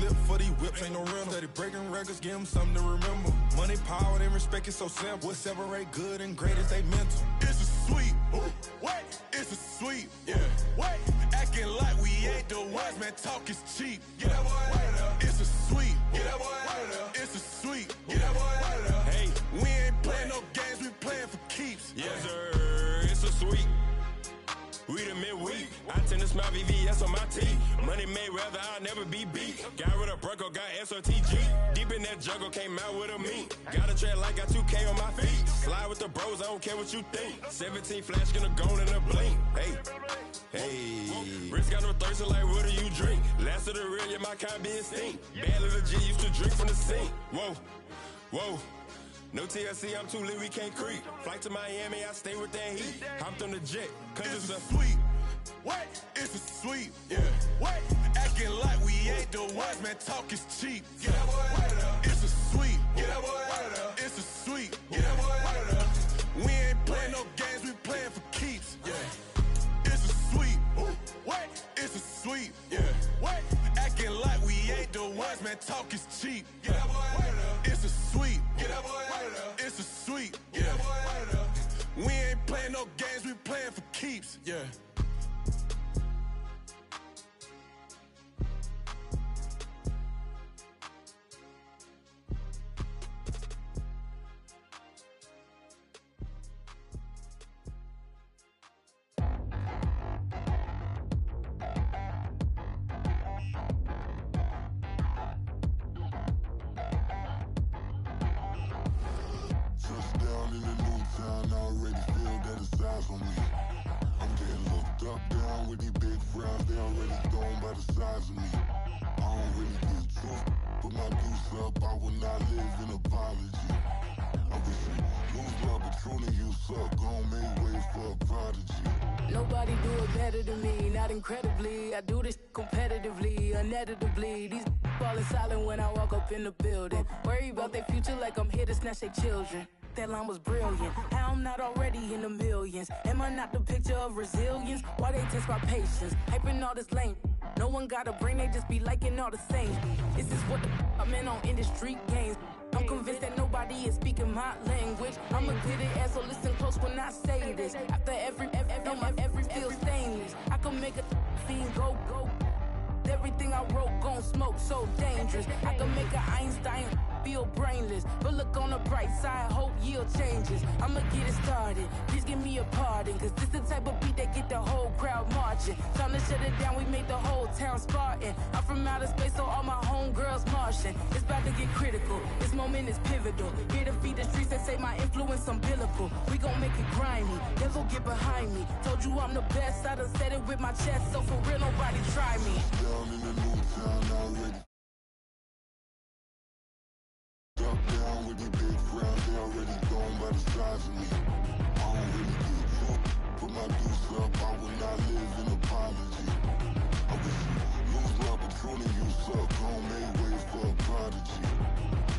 slip for these whips, ain't no rental. Steady breaking records, give them something to remember. Money, power, and respect is so simple. What separate good and great is they mental. It's a sweet, what? It's a sweet, yeah. What? Acting like we ain't the ones, man, talk is cheap. Get that boy out of there. It's a sweet, get that boy out of there. It's a sweet, get that boy out of there. Hey, we ain't playing no games, we playing for keeps. Yes, sir, it's a sweet. We the midweek. I tend to smile VVS on my teeth. Money made rather I'll never be beat. Got rid of Brucko, got SOTG. Deep in that jungle, came out with a meat. Got a tread like got 2K on my feet. Slide with the bros, I don't care what you think. 17 flash gonna go in a blink. Hey, hey. Wrist got no thirst, like what do you drink? Last of the real, yeah, my kind be instinct. Bad little G used to drink from the sink. Whoa, whoa. No TLC, I'm too lit, we can't creep. Flight to Miami, I stay with that heat. Hopped on the jet, cause it's a sweet. What? It's a sweet, yeah. What? Acting like we ain't the ones, man, talk is cheap. Get that boy out of there. It's a sweet. Get that boy out of there. It's a sweet. Get that boy out of there. We ain't playing no games, we playing for keeps. Yeah. It's a sweet. What? It's a sweet, yeah. What? Acting like we ain't the ones, man, talk is cheap. Get that boy out of there. It's a sweet. Get that boy out of there. It's a sweet, yeah. Get that boy out of there. We ain't playing no games, we playing for keeps, yeah. Nobody do it better than me, not incredibly. I do this competitively, uneditably. These falling silent when I walk up in the building. Worry about their future like I'm here to snatch their children. That line was brilliant. How I'm not already in the millions? Am I not the picture of resilience? Why they test my patience? Hyping all this lame. No one got a brain, they just be liking all the same. Is this what the I'm in on industry games? I'm convinced that nobody is speaking my language. I'ma get it as so listen close when I say this. After every feel stainless. I can make a fiend go. Everything I wrote gon' smoke, so dangerous. I can make an Einstein feel brainless. But look on the bright side, hope yield changes. I'ma get it started, please give me a pardon. Cause this the type of beat that get the whole crowd marching. Time to shut it down, we make the whole town Spartan. I'm from outer space, so all my homegirls Martian. It's about to get critical, this moment is pivotal. Here to feed the streets that say my influence umbilical. We gon' make it grimy, never get behind me. Told you I'm the best, I done said it with my chest. So for real, nobody try me. Down in the new town already. Duck down with the big crowd, they already gone by the size of me. I don't really get drunk, put my deuce up, I will not live in apology. I wish you lose my Patron and you suck, gon' make way for a prodigy.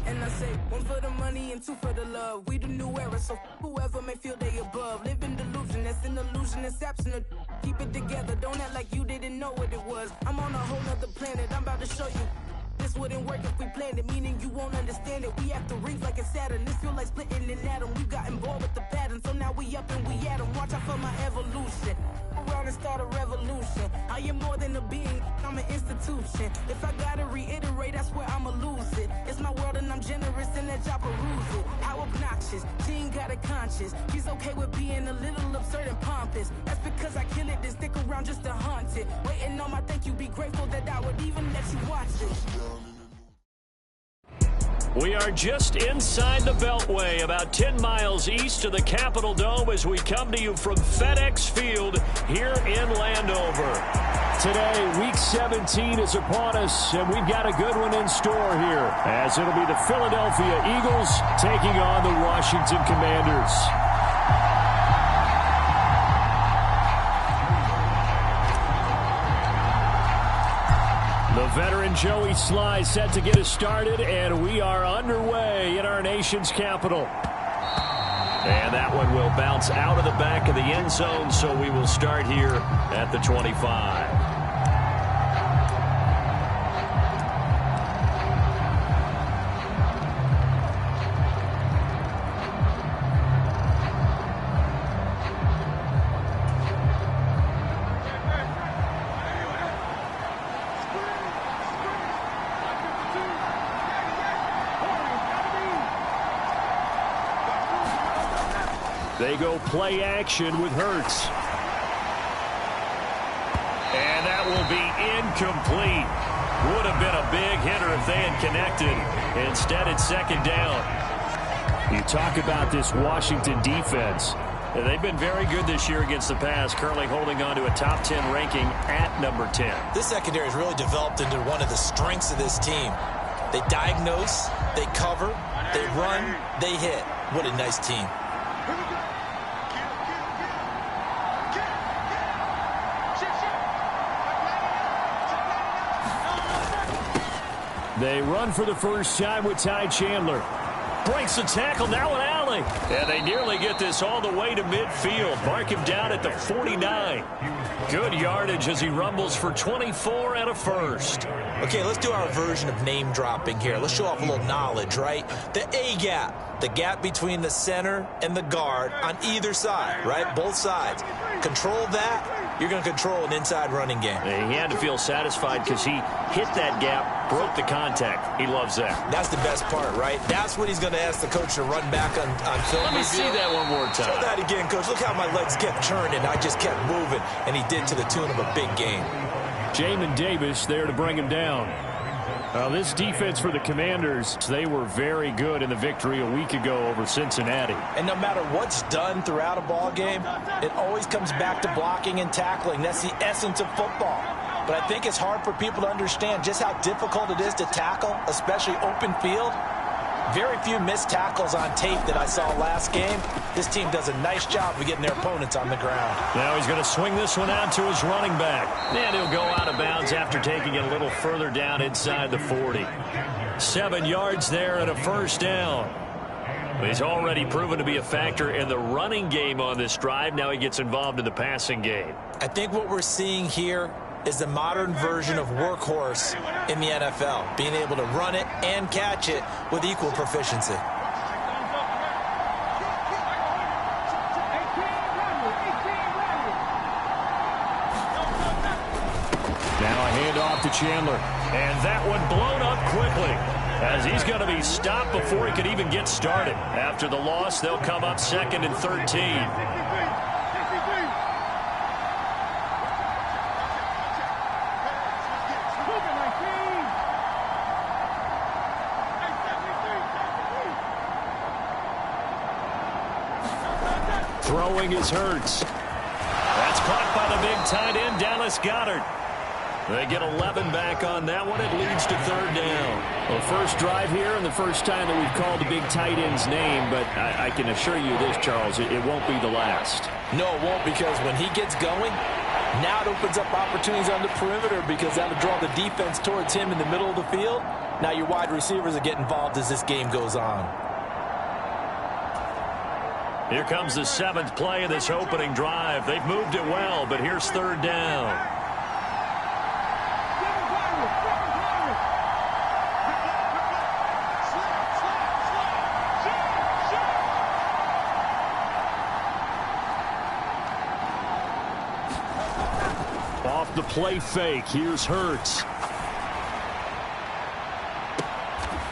And I say, one for the money and two for the love. We the new era, so whoever may feel they above. Live in delusion, that's an illusion, that's absent. Keep it together, don't act like you didn't know what it was. I'm on a whole nother planet, I'm about to show you. This wouldn't work if we planned it, meaning you won't understand it. We have to rings like a Saturn, this feel like splitting an atom. We got involved with the pattern, so now we up and we at 'em. Watch out for my evolution. Around and start a revolution. I am more than a being, I'm an institution. If I gotta reiterate, that's where I'ma lose it. It's my world and I'm generous and that y'all peruse it. How obnoxious, she ain't got a conscience. She's okay with being a little absurd and pompous. That's because I kill it, then stick around just to haunt it. Waiting on my thank you, be grateful that I would even let you watch it. We are just inside the Beltway, about 10 miles east of the Capitol Dome as we come to you from FedEx Field here in Landover. Today, Week 17 is upon us, and we've got a good one in store here, as it'll be the Philadelphia Eagles taking on the Washington Commanders. The veteran Joey Sly set to get us started, and we are underway in our nation's capital. And that one will bounce out of the back of the end zone, so we will start here at the 25. They go play action with Hurts. And that will be incomplete. Would have been a big hitter if they had connected. Instead, it's second down. You talk about this Washington defense. They've been very good this year against the pass, currently holding on to a top 10 ranking at number 10. This secondary has really developed into one of the strengths of this team. They diagnose, they cover, they run, they hit. What a nice team. They run for the first time with Ty Chandler. Breaks the tackle, now an alley. And they nearly get this all the way to midfield. Mark him down at the 49. Good yardage as he rumbles for 24 and a first. Okay, let's do our version of name dropping here. Let's show off a little knowledge, right? The A-gap, the gap between the center and the guard on either side, right? Both sides. Control that, you're going to control an inside running game. He had to feel satisfied because he hit that gap, broke the contact. He loves that. That's the best part, right? That's what he's going to ask the coach to run back on film. Let me see that one more time. Show that again, coach. Look how my legs kept churning. I just kept moving, and he did to the tune of a big game. Jamin Davis there to bring him down. This defense for the Commanders, they were very good in the victory a week ago over Cincinnati. And no matter what's done throughout a ball game, it always comes back to blocking and tackling. That's the essence of football. But I think it's hard for people to understand just how difficult it is to tackle, especially open field. Very few missed tackles on tape that I saw last game. This team does a nice job of getting their opponents on the ground. Now he's going to swing this one out to his running back. And he'll go out of bounds after taking it a little further down inside the 40. 7 yards there and a first down. He's already proven to be a factor in the running game on this drive. Now he gets involved in the passing game. I think what we're seeing here is the modern version of workhorse in the NFL, being able to run it and catch it with equal proficiency. Now a handoff to Chandler, and that one blown up quickly as he's going to be stopped before he could even get started. After the loss, they'll come up 2nd and 13. Throwing is Hurts. That's caught by the big tight end, Dallas Goedert. They get 11 back on that one. It leads to 3rd down. Well, first drive here and the first time that we've called the big tight end's name, but I can assure you this, Charles, it won't be the last. No, it won't, because when he gets going, now it opens up opportunities on the perimeter because that'll draw the defense towards him in the middle of the field. Now your wide receivers will get involved as this game goes on. Here comes the 7th play of this opening drive. They've moved it well, but here's 3rd down. Off the play fake, here's Hurts.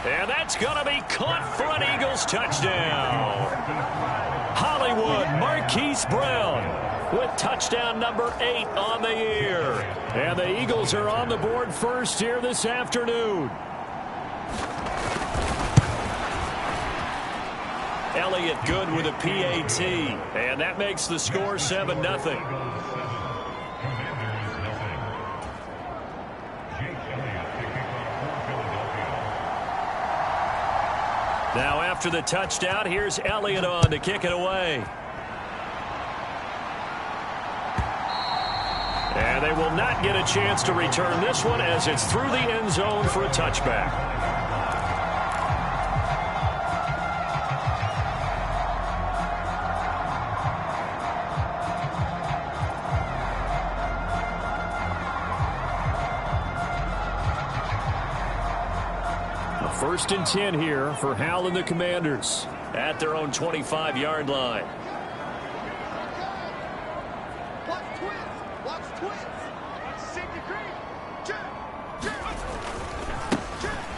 And that's going to be caught for an Eagles touchdown. Hollywood Marquise Brown with touchdown number 8 on the year. And the Eagles are on the board first here this afternoon. Elliott good with a PAT. And that makes the score 7-0. Now after the touchdown, here's Elliott on to kick it away. And they will not get a chance to return this one as it's through the end zone for a touchback. First and 10 here for Hal and the Commanders at their own 25-yard line. Watch twins. Watch twins.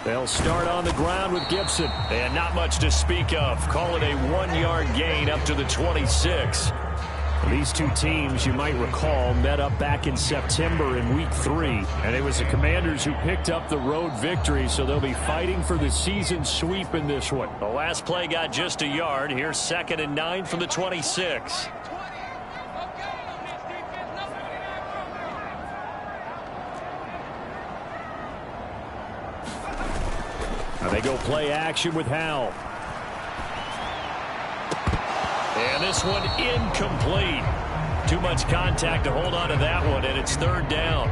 They'll start on the ground with Gibson. And not much to speak of. Call it a 1-yard gain up to the 26. These two teams, you might recall, met up back in September in Week 3. And it was the Commanders who picked up the road victory, so they'll be fighting for the season sweep in this one. The last play got just a yard. Here's 2nd and 9 from the 26. Now they go play action with Howell. And this one incomplete. Too much contact to hold on to that one, and it's 3rd down.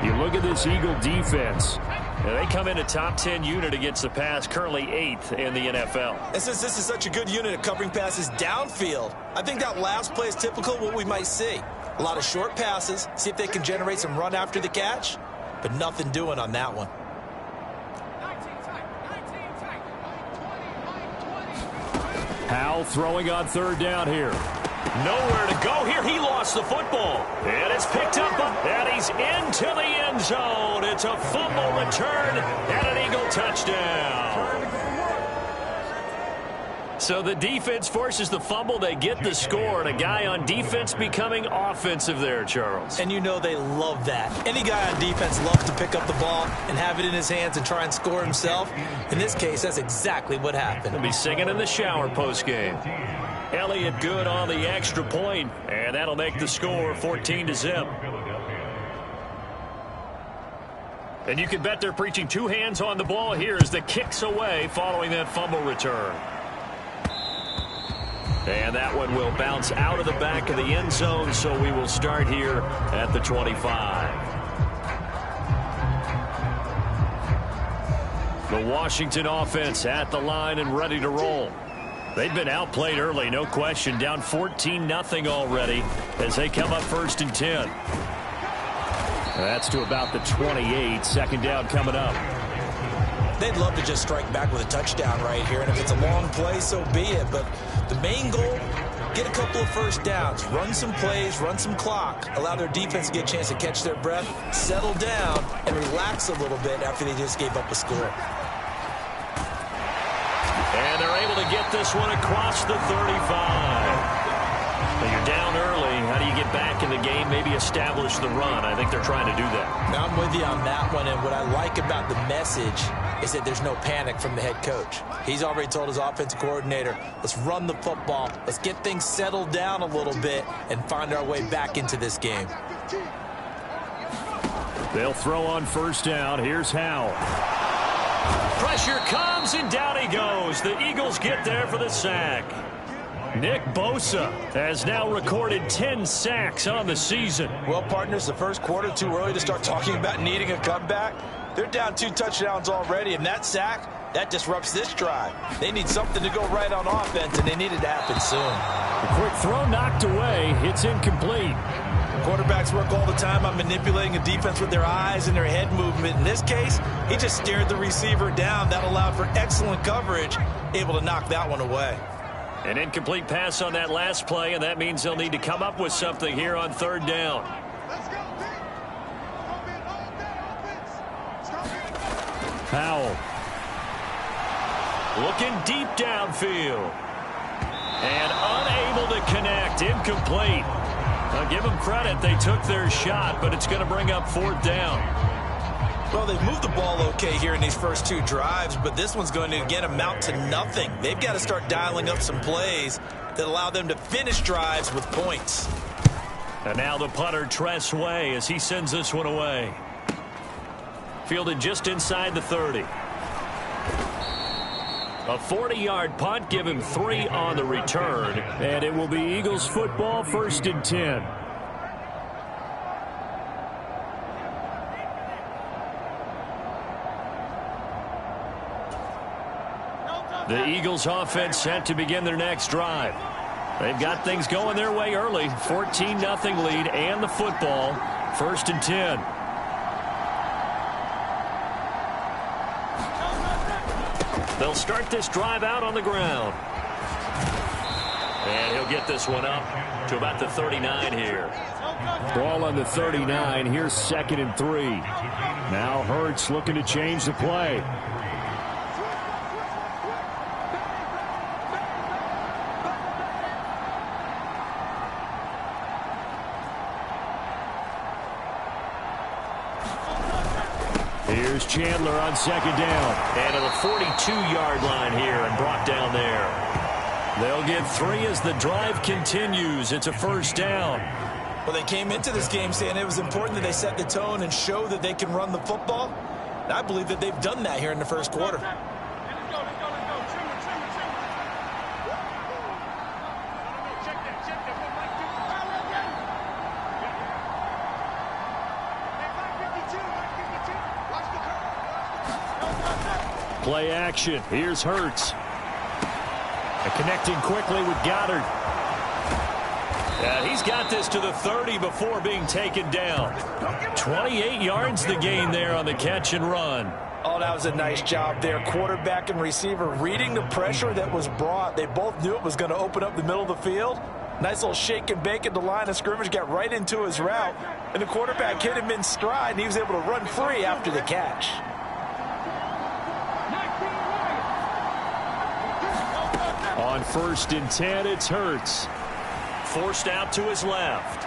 You look at this Eagle defense. They come in a top 10 unit against the pass, currently 8th in the NFL. And since this is such a good unit at covering passes downfield, I think that last play is typical of what we might see. A lot of short passes, see if they can generate some run after the catch, but nothing doing on that one. Howell throwing on 3rd down here. Nowhere to go here. He lost the football. And it's picked up, and he's into the end zone. It's a fumble return and an Eagle touchdown. So the defense forces the fumble. They get the score, and a guy on defense becoming offensive there, Charles. And you know they love that. Any guy on defense loves to pick up the ball and have it in his hands and try and score himself. In this case, that's exactly what happened. He'll be singing in the shower postgame. Elliott good on the extra point, and that'll make the score 14-0. And you can bet they're preaching 2 hands on the ball here as the kick's away following that fumble return. And that one will bounce out of the back of the end zone, so we will start here at the 25. The Washington offense at the line and ready to roll. They've been outplayed early, no question. Down 14-0 already as they come up 1st and 10. That's to about the 28. 2nd down coming up. They'd love to just strike back with a touchdown right here, and if it's a long play, so be it. But the main goal, get a couple of 1st downs, run some plays, run some clock, allow their defense to get a chance to catch their breath, settle down, and relax a little bit after they just gave up a score. And they're able to get this one across the 35. When you're down early, how do you get back in the game, maybe establish the run? I think they're trying to do that. Now, I'm with you on that one, and what I like about the message is that there's no panic from the head coach. He's already told his offensive coordinator, let's run the football, let's get things settled down a little bit and find our way back into this game. They'll throw on 1st down. Here's Howell. Pressure comes, and down he goes. The Eagles get there for the sack. Nick Bosa has now recorded 10 sacks on the season. Well, partners, the first quarter, too early to start talking about needing a comeback. They're down 2 touchdowns already, and that sack, that disrupts this drive. They need something to go right on offense, and they need it to happen soon. A quick throw knocked away. It's incomplete. Quarterbacks work all the time on manipulating a defense with their eyes and their head movement. In this case, he just stared the receiver down. That allowed for excellent coverage, able to knock that one away. An incomplete pass on that last play, and that means they'll need to come up with something here on 3rd down. Howell. Looking deep downfield. And unable to connect. Incomplete. I'll give them credit. They took their shot, but it's going to bring up 4th down. Well, they've moved the ball okay here in these first 2 drives, but this one's going to, again, amount to nothing. They've got to start dialing up some plays that allow them to finish drives with points. And now the punter, Tress Way, as he sends this one away. Fielded just inside the 30. A 40-yard punt, give him 3 on the return, and it will be Eagles football, 1st and 10. The Eagles offense set to begin their next drive. They've got things going their way early. 14-0 lead and the football. 1st and 10. They'll start this drive out on the ground. And he'll get this one up to about the 39 here. Ball on the 39. Here's 2nd and 3. Now Hurts looking to change the play. Here's Chandler on 2nd down. And to the 42-yard line here and brought down there. They'll get 3 as the drive continues. It's a 1st down. Well, they came into this game saying it was important that they set the tone and show that they can run the football. And I believe that they've done that here in the 1st quarter. Play action. Here's Hurts. Connecting quickly with Goddard. He's got this to the 30 before being taken down. 28 yards the gain there on the catch and run. Oh, that was a nice job there. Quarterback and receiver reading the pressure that was brought. They both knew it was going to open up the middle of the field. Nice little shake and bake at the line of scrimmage. Got right into his route. And the quarterback hit him in stride, and he was able to run free after the catch. On 1st and 10, it's Hurts. Forced out to his left.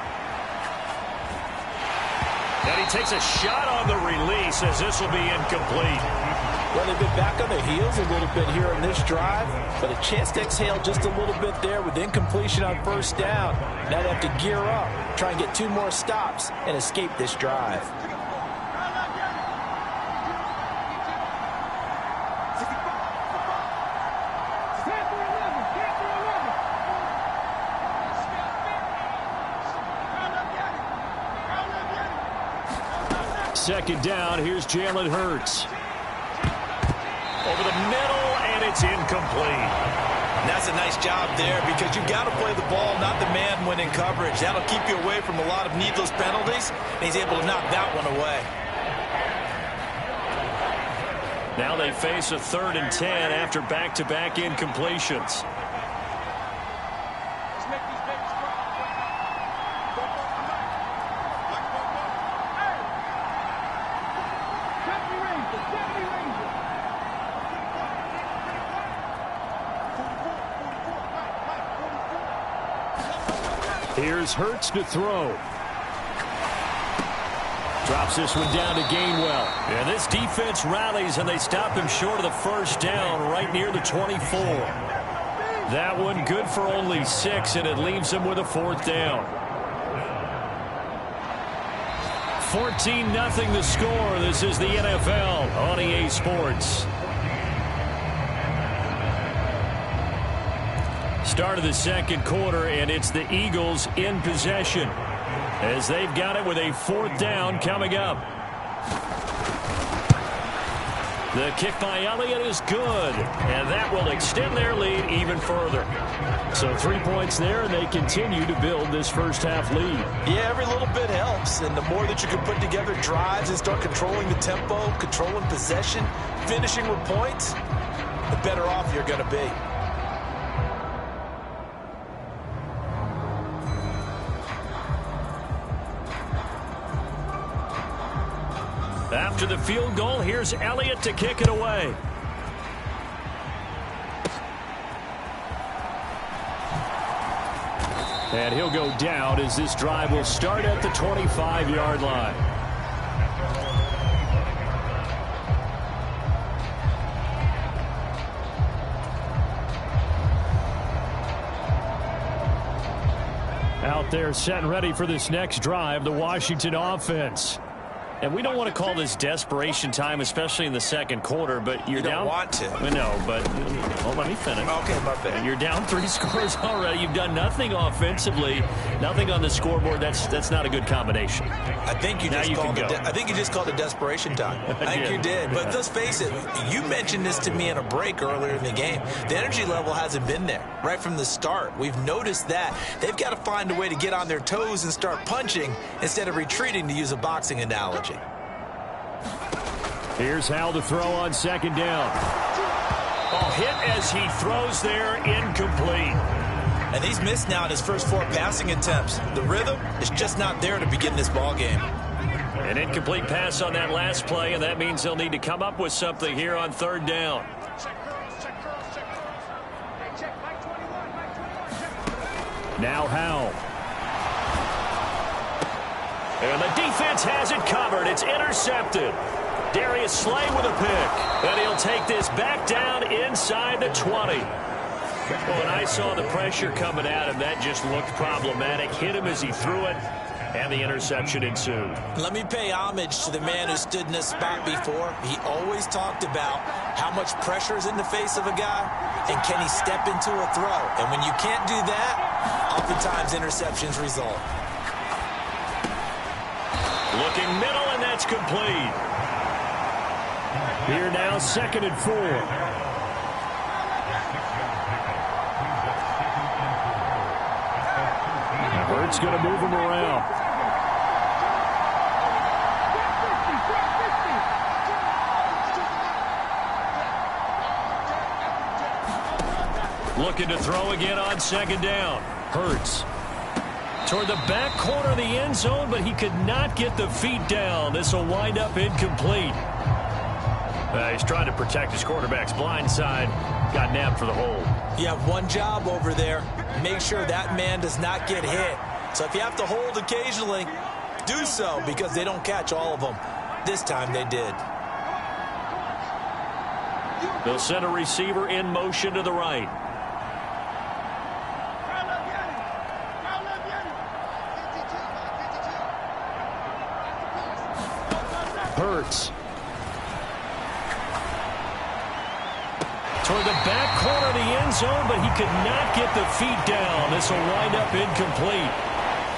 And he takes a shot on the release as this will be incomplete. Well, they've been back on their heels a little bit here on this drive, but a chance to exhale just a little bit there with incompletion on 1st down. Now they have to gear up, try and get 2 more stops, and escape this drive. Second down, here's Jalen Hurts. Over the middle, and it's incomplete. And that's a nice job there because you've got to play the ball, not the man when in coverage. That'll keep you away from a lot of needless penalties, and he's able to knock that one away. Now they face a 3rd and 10 after back-to-back incompletions. Here's Hurts to throw. Drops this one down to Gainwell. And this defense rallies, and they stop him short of the 1st down right near the 24. That one good for only 6, and it leaves him with a 4th down. 14-0 the score. This is the NFL on EA Sports. Start of the 2nd quarter, and it's the Eagles in possession as they've got it with a 4th down coming up. The kick by Elliott is good, and that will extend their lead even further. So 3 points there, and they continue to build this 1st half lead. Yeah, every little bit helps, and the more that you can put together drives and start controlling the tempo, controlling possession, finishing with points, the better off you're going to be. After the field goal, here's Elliott to kick it away. And he'll go down as this drive will start at the 25-yard line. Out there set and ready for this next drive, the Washington offense. And we don't want to call this desperation time, especially in the 2nd quarter, but you're down. You don't want to. I know, but let me finish. Okay, my bad. You're down 3 scores already. You've done nothing offensively, nothing on the scoreboard. That's not a good combination. I think you just called it desperation time. I think you did. But let's face it, you mentioned this to me in a break earlier in the game. The energy level hasn't been there right from the start. We've noticed that. They've got to find a way to get on their toes and start punching instead of retreating, to use a boxing analogy. Here's Hal to throw on 2nd down. Oh, hit as he throws there, incomplete. And he's missed now in his first 4 passing attempts. The rhythm is just not there to begin this ball game. An incomplete pass on that last play, and that means they'll need to come up with something here on 3rd down. Now Howell. And the defense has it covered. It's intercepted. Darius Slay with a pick. And he'll take this back down inside the 20. When I saw the pressure coming at him, that just looked problematic. Hit him as he threw it, and the interception ensued. Let me pay homage to the man who stood in this spot before. He always talked about how much pressure is in the face of a guy, and can he step into a throw. And when you can't do that, oftentimes interceptions result. Looking middle, and that's complete. Here now, 2nd and 4. Hurts going to move him around. Looking to throw again on 2nd down. Hurts toward the back corner of the end zone, but he could not get the feet down. This will wind up incomplete. He's trying to protect his quarterback's blind side. Got nabbed for the hold. You have one job over there. Make sure that man does not get hit. So if you have to hold occasionally, do so, because they don't catch all of them. This time they did. They'll send a receiver in motion to the right. Hurts. Toward the back corner of the end zone, but he could not get the feet down. This will wind up incomplete.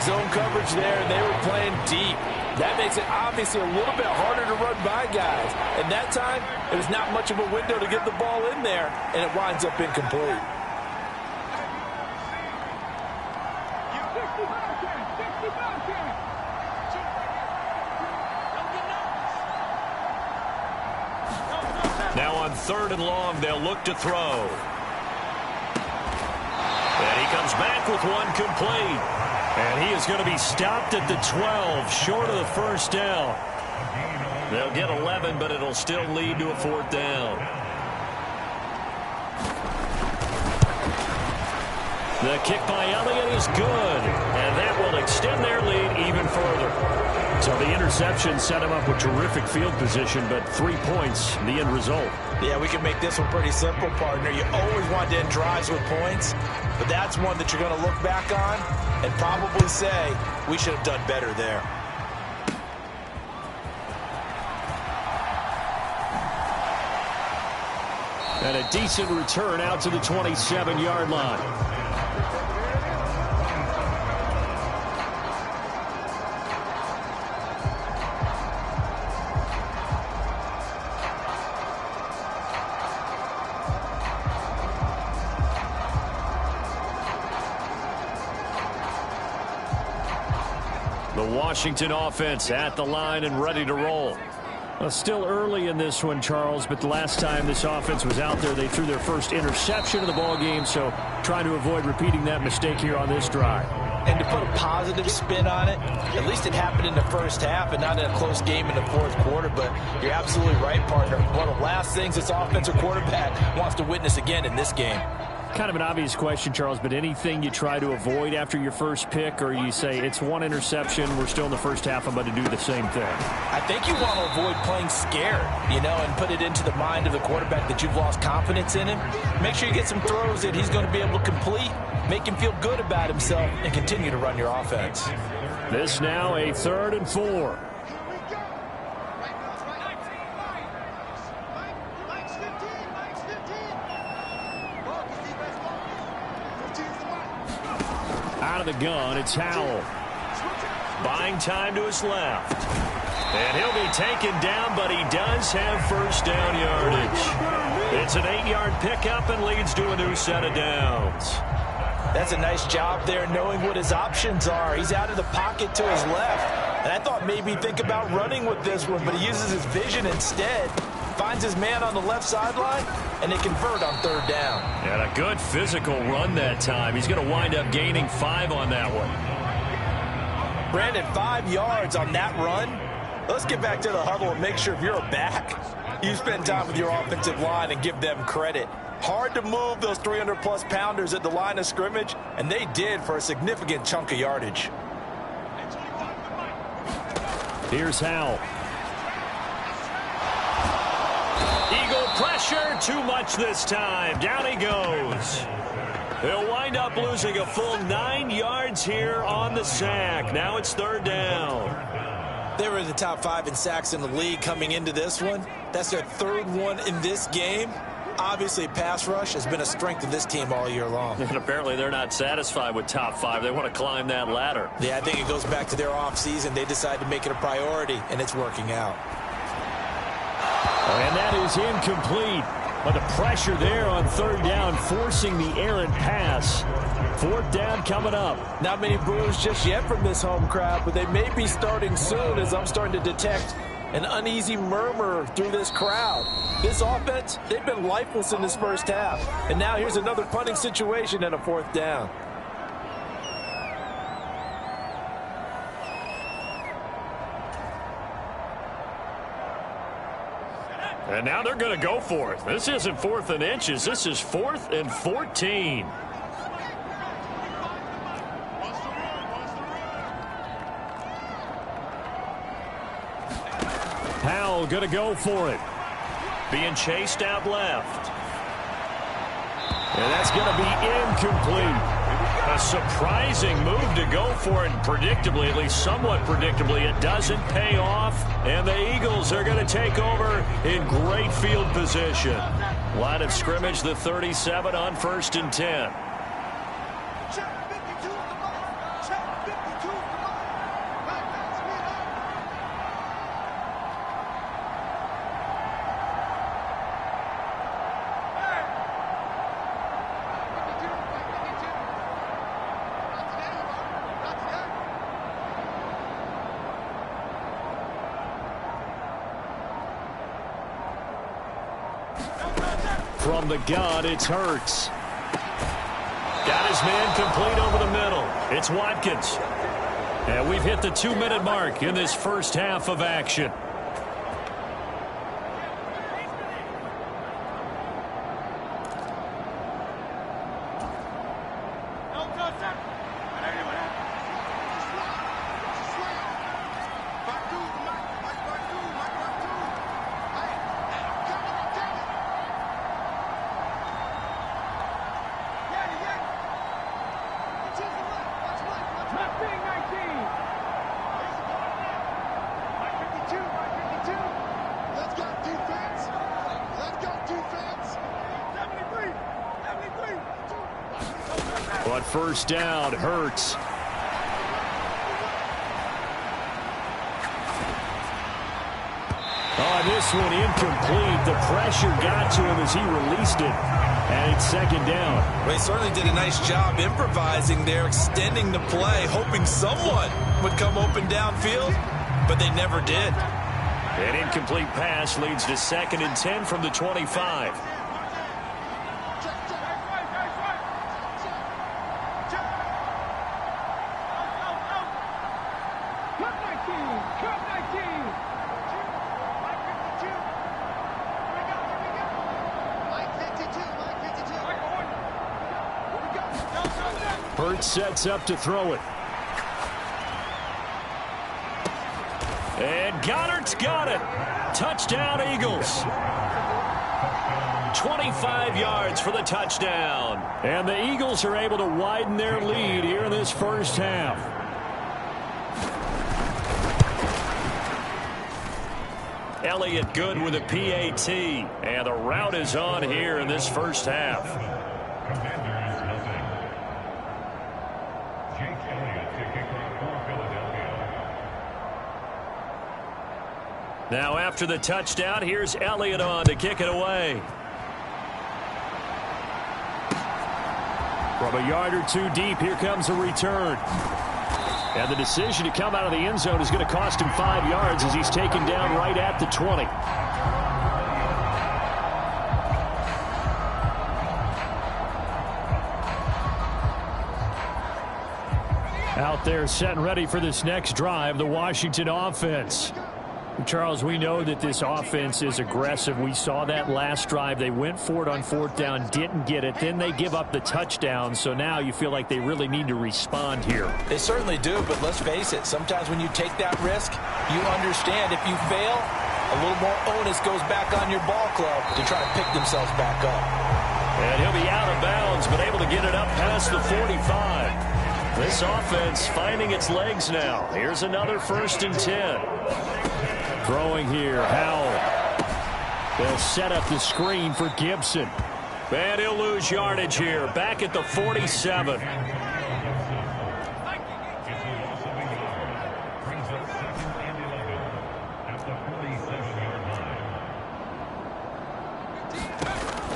Zone coverage there, and they were playing deep. That makes it obviously a little bit harder to run by guys. And that time, it was not much of a window to get the ball in there, and it winds up incomplete. Now on 3rd and long, they'll look to throw. And he comes back with one complete. And he is going to be stopped at the 12, short of the 1st down. They'll get 11, but it'll still lead to a 4th down. The kick by Elliott is good, and that will extend their lead even further. So the interception set him up with terrific field position, but 3 points, the end result. Yeah, we can make this one pretty simple, partner. You always want to end drives with points, but that's one that you're going to look back on and probably say, we should have done better there. And a decent return out to the 27-yard line. The Washington offense at the line and ready to roll. Well, still early in this one, Charles, but the last time this offense was out there, they threw their first interception of the ball game, so trying to avoid repeating that mistake here on this drive. And to put a positive spin on it, at least it happened in the first half and not in a close game in the 4th quarter, but you're absolutely right, partner. One of the last things this offensive quarterback wants to witness again in this game. Kind of an obvious question, Charles, but anything you try to avoid after your first pick, or you say it's one interception, we're still in the first half, I'm going to do the same thing? I think you want to avoid playing scared, and put it into the mind of the quarterback that you've lost confidence in him. Make sure you get some throws that he's going to be able to complete, make him feel good about himself, and continue to run your offense. This now a 3rd and 4. Out of the gun, it's Howell. Buying time to his left. And he'll be taken down, but he does have first down yardage. It's an 8-yard pickup and leads to a new set of downs. That's a nice job there knowing what his options are. He's out of the pocket to his left. And I thought maybe think about running with this one, but he uses his vision instead. finds his man on the left sideline, and they convert on 3rd down. And a good physical run that time. He's going to wind up gaining 5 on that one. Brandon, 5 yards on that run. Let's get back to the huddle and make sure if you're a back, you spend time with your offensive line and give them credit. Hard to move those 300-plus pounders at the line of scrimmage, and they did for a significant chunk of yardage. Here's Howell. Eagle pressure, too much this time. Down he goes. He'll wind up losing a full 9 yards here on the sack. Now it's 3rd down. They were in the top 5 in sacks in the league coming into this one. That's their 3rd one in this game. Obviously, pass rush has been a strength of this team all year long. And apparently they're not satisfied with top 5. They want to climb that ladder. Yeah, I think it goes back to their offseason. They decided to make it a priority, and it's working out. And that is incomplete. But the pressure there on 3rd down, forcing the errant pass. 4th down coming up. Not many boos just yet from this home crowd, but they may be starting soon as I'm starting to detect an uneasy murmur through this crowd. This offense, they've been lifeless in this first half. And now here's another punting situation and a 4th down. And now they're going to go for it. This isn't 4th and inches. This is 4th and 14. Howell going to go for it. Being chased out left. And that's going to be incomplete. A surprising move to go for it. Predictably, at least somewhat predictably, it doesn't pay off. And the Eagles are going to take over in great field position. Line of scrimmage, the 37 on 1st and 10. From the gun, it's Hurts. Got his man complete over the middle. It's Watkins. And we've hit the 2-minute mark in this first half of action. But 1st down, Hurts. On this one, incomplete. The pressure got to him as he released it. And it's 2nd down. Well, he certainly did a nice job improvising there, extending the play, hoping someone would come open downfield, but they never did. An incomplete pass leads to 2nd and 10 from the 25. Hurts sets up to throw it. And Goddard's got it. Touchdown, Eagles. 25 yards for the touchdown. And the Eagles are able to widen their lead here in this first half. Elliott good with a PAT. And the route is on here in this first half. Now after the touchdown, here's Elliott on to kick it away. From a yard or two deep, here comes a return. And the decision to come out of the end zone is going to cost him 5 yards as he's taken down right at the 20. Out there set and ready for this next drive, the Washington offense. Charles, we know that this offense is aggressive. We saw that last drive. They went for it on 4th down, didn't get it. Then they give up the touchdown. So now you feel like they really need to respond here. They certainly do, but let's face it. Sometimes when you take that risk, you understand if you fail, a little more onus goes back on your ball club to try to pick themselves back up. And he'll be out of bounds, but able to get it up past the 45. This offense finding its legs now. Here's another 1st and 10. Throwing here, Howell. They'll set up the screen for Gibson. And he'll lose yardage here, back at the 47.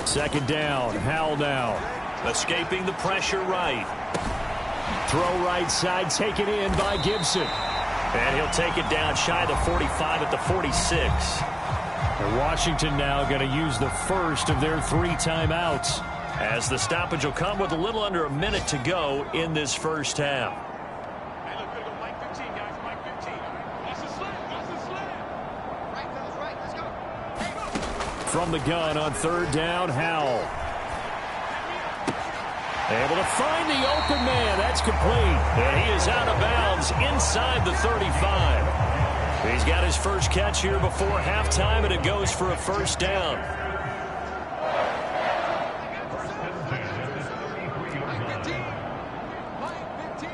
Second down, Howell now. Escaping the pressure right. Throw right side, taken in by Gibson. And he'll take it down shy of the 45 at the 46. And Washington now going to use the first of their 3 timeouts, as the stoppage will come with a little under a minute to go in this first half. Hey, look, go Mike 15, guys. Mike 15. Watch the slant. Watch the slant. Right, fellas, right. Let's go. From the gun on 3rd down, Howell. Able to find the open man. That's complete. And he is out of bounds inside the 35. He's got his first catch here before halftime, and it goes for a 1st down. Mike 15. Mike 15.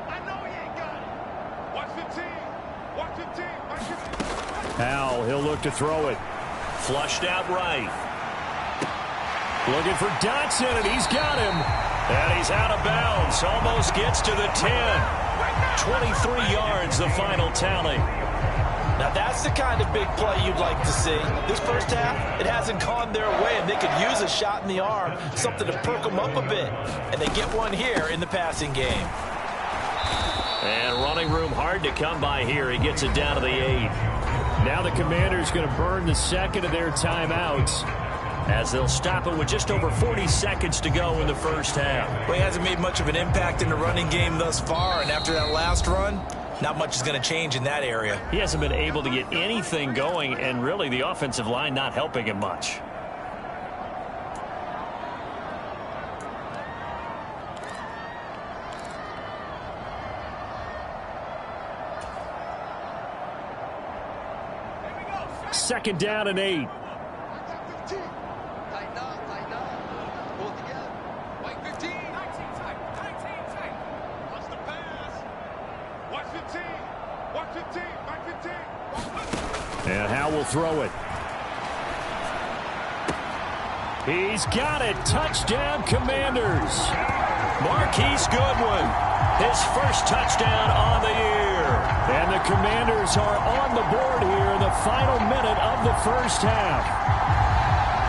I know he ain't got it. Watch 15. Watch 15. Mike 15. Howell, he'll look to throw it. Flushed out right. Looking for Dotson, and he's got him. And he's out of bounds. Almost gets to the 10. 23 yards, the final tally. Now that's the kind of big play you'd like to see. This first half, it hasn't gone their way, and they could use a shot in the arm, something to perk them up a bit. And they get one here in the passing game. And running room hard to come by here. He gets it down to the 8. Now the Commanders going to burn the second of their timeouts, as they'll stop it with just over 40 seconds to go in the first half. Well, he hasn't made much of an impact in the running game thus far, and after that last run, not much is going to change in that area. He hasn't been able to get anything going, and really the offensive line not helping him much. Second down and 8. And Howell will throw it. He's got it. Touchdown, Commanders. Marquise Goodwin, his first touchdown on the year. And the Commanders are on the board here in the final minute of the first half.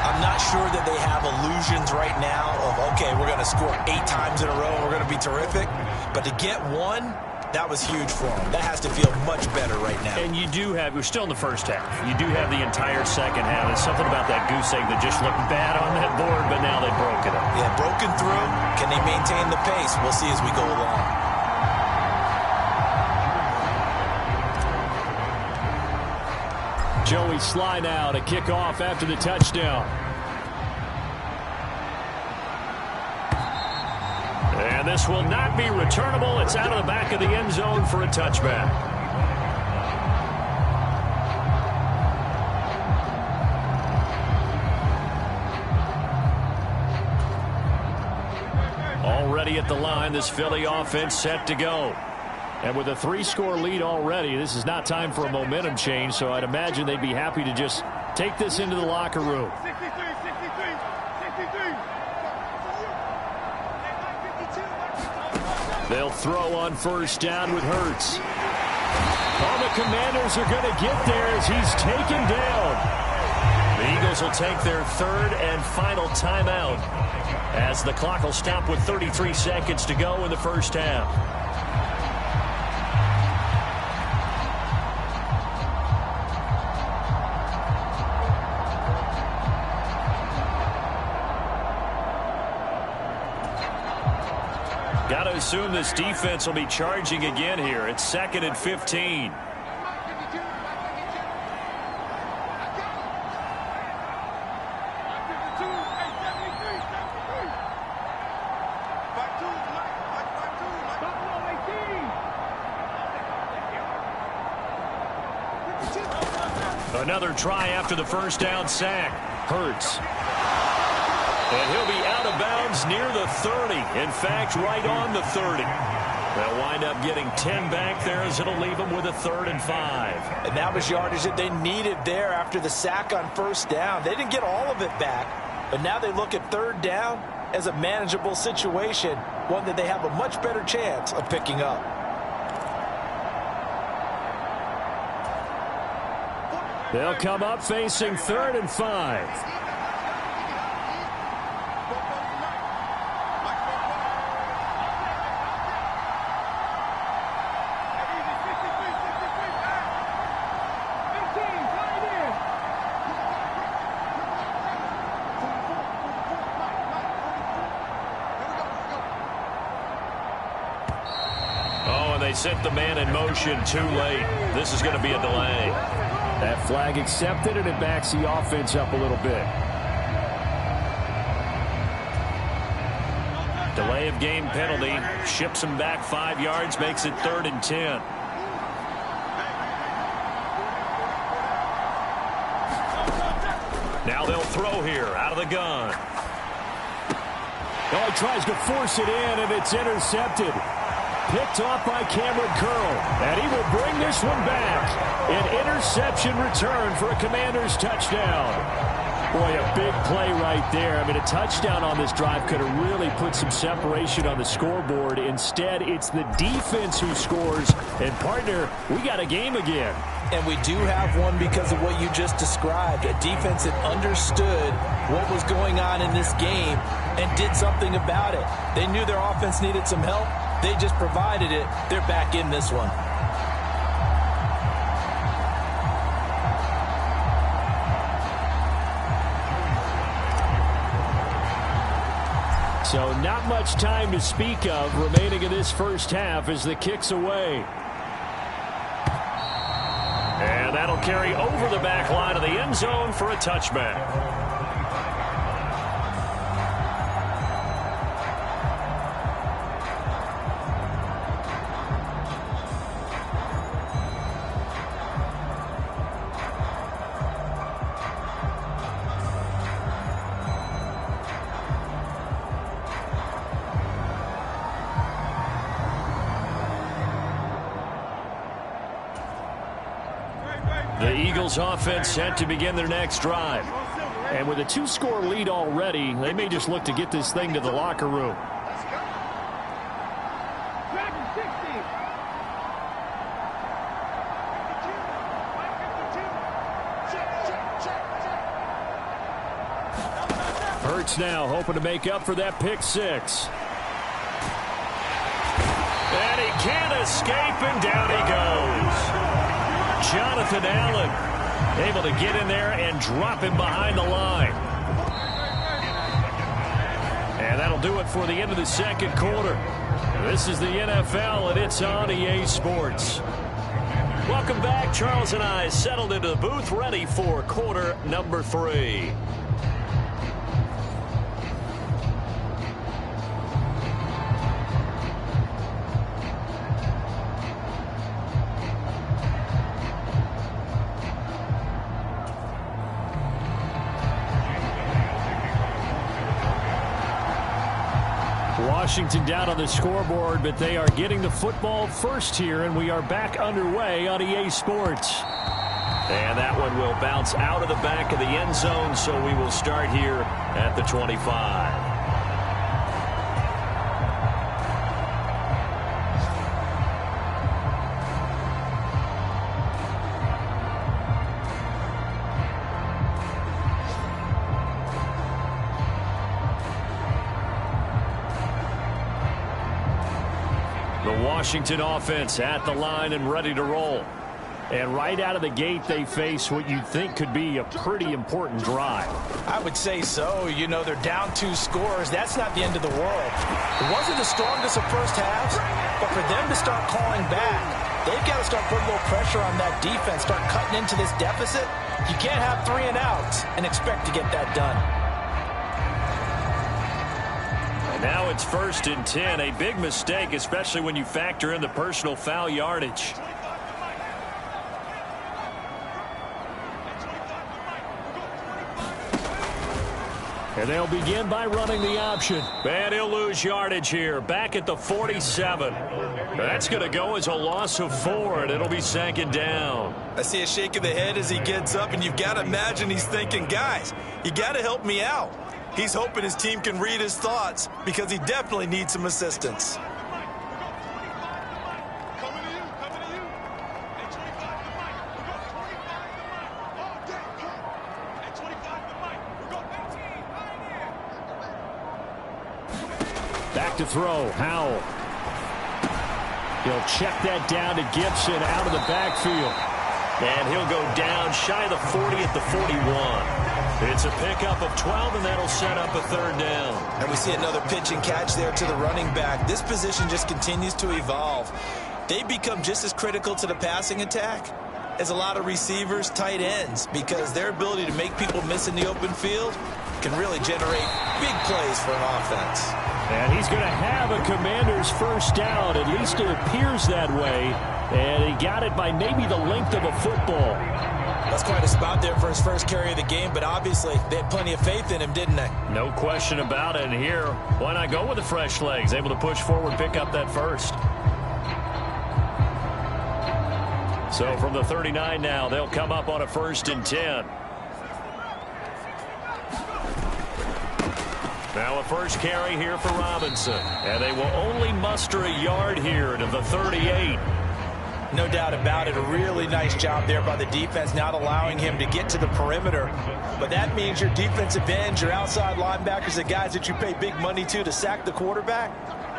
I'm not sure that they have illusions right now of, okay, we're going to score 8 times in a row, we're going to be terrific. But to get one, that was huge for them. That has to feel much better right now. And you do have, we're still in the first half. You do have the entire second half. There's something about that goose egg that just looked bad on that board, but now they've broken it. Yeah, broken through. Can they maintain the pace? We'll see as we go along. Joey Sly now to kick off after the touchdown. And this will not be returnable. It's out of the back of the end zone for a touchback. Already at the line, this Philly offense set to go. And with a 3-score lead already, this is not time for a momentum change, so I'd imagine they'd be happy to just take this into the locker room. 63. They'll throw on first down with Hurts. Oh, the Commanders are going to get there as he's taken down. The Eagles will take their 3rd and final timeout, as the clock will stop with 33 seconds to go in the first half. Got to assume this defense will be charging again here. It's 2nd and 15. Another try after the first down sack. Hurts. And he'll be out of bounds near the 30. In fact, right on the 30. They'll wind up getting 10 back there as it'll leave them with a 3rd and 5. And that was yardage that they needed there after the sack on first down. They didn't get all of it back, but now they look at 3rd down as a manageable situation, one that they have a much better chance of picking up. They'll come up facing 3rd and 5. They set the man in motion too late. This is going to be a delay. That flag accepted, and it backs the offense up a little bit. Delay of game penalty. Ships him back 5 yards, makes it 3rd and 10. Now they'll throw here out of the gun. Oh, he tries to force it in, and it's intercepted. Picked off by Cameron Curl, and he will bring this one back. An interception return for a Commanders touchdown. Boy, a big play right there. I mean, a touchdown on this drive could have really put some separation on the scoreboard. Instead, it's the defense who scores. And, partner, we got a game again. And we do have one because of what you just described. A defense that understood what was going on in this game and did something about it. They knew their offense needed some help. They just provided it. They're back in this one. So not much time to speak of remaining in this first half as the kick's away. And that'll carry over the back line of the end zone for a touchback. The Eagles offense set to begin their next drive. And with a 2-score lead already, they may just look to get this thing to the locker room. Hurts now hoping to make up for that pick six. And he can't escape, and down he goes. Jonathan Allen able to get in there and drop him behind the line. And that'll do it for the end of the second quarter. This is the NFL, and it's on EA Sports. Welcome back. Charles and I settled into the booth, ready for quarter number 3. Washington down on the scoreboard, but they are getting the football first here, and we are back underway on EA Sports. And that one will bounce out of the back of the end zone, so we will start here at the 25. Washington offense at the line and ready to roll. And right out of the gate, they face what you think could be a pretty important drive. I would say so. You know, they're down 2 scores. That's not the end of the world. It wasn't the strongest of first halves, but for them to start calling back, they've got to start putting a little pressure on that defense, start cutting into this deficit. You can't have 3 and outs and expect to get that done. And now it's 1st and 10. A big mistake, especially when you factor in the personal foul yardage. And they'll begin by running the option. And he'll lose yardage here. Back at the 47. That's going to go as a loss of 4, and it'll be 2nd down. I see a shake of the head as he gets up, and you've got to imagine he's thinking, guys, you got to help me out. He's hoping his team can read his thoughts because he definitely needs some assistance. Back to throw, Howell. He'll check that down to Gibson out of the backfield. And he'll go down shy of the 40 at the 41. It's a pickup of 12, and that'll set up a 3rd down. And we see another pitch and catch there to the running back. This position just continues to evolve. They become just as critical to the passing attack as a lot of receivers, tight ends, because their ability to make people miss in the open field can really generate big plays for an offense. And he's going to have a Commander's 1st down. At least it appears that way. And he got it by maybe the length of a football. That's quite a spot there for his first carry of the game, but obviously they had plenty of faith in him, didn't they? No question about it. And here, why not go with the fresh legs? Able to push forward, pick up that 1st. So from the 39 now, they'll come up on a 1st and 10. Now a first carry here for Robinson. And they will only muster a yard here to the 38. No doubt about it. A really nice job there by the defense, not allowing him to get to the perimeter. But that means your defensive ends, your outside linebackers, the guys that you pay big money to sack the quarterback,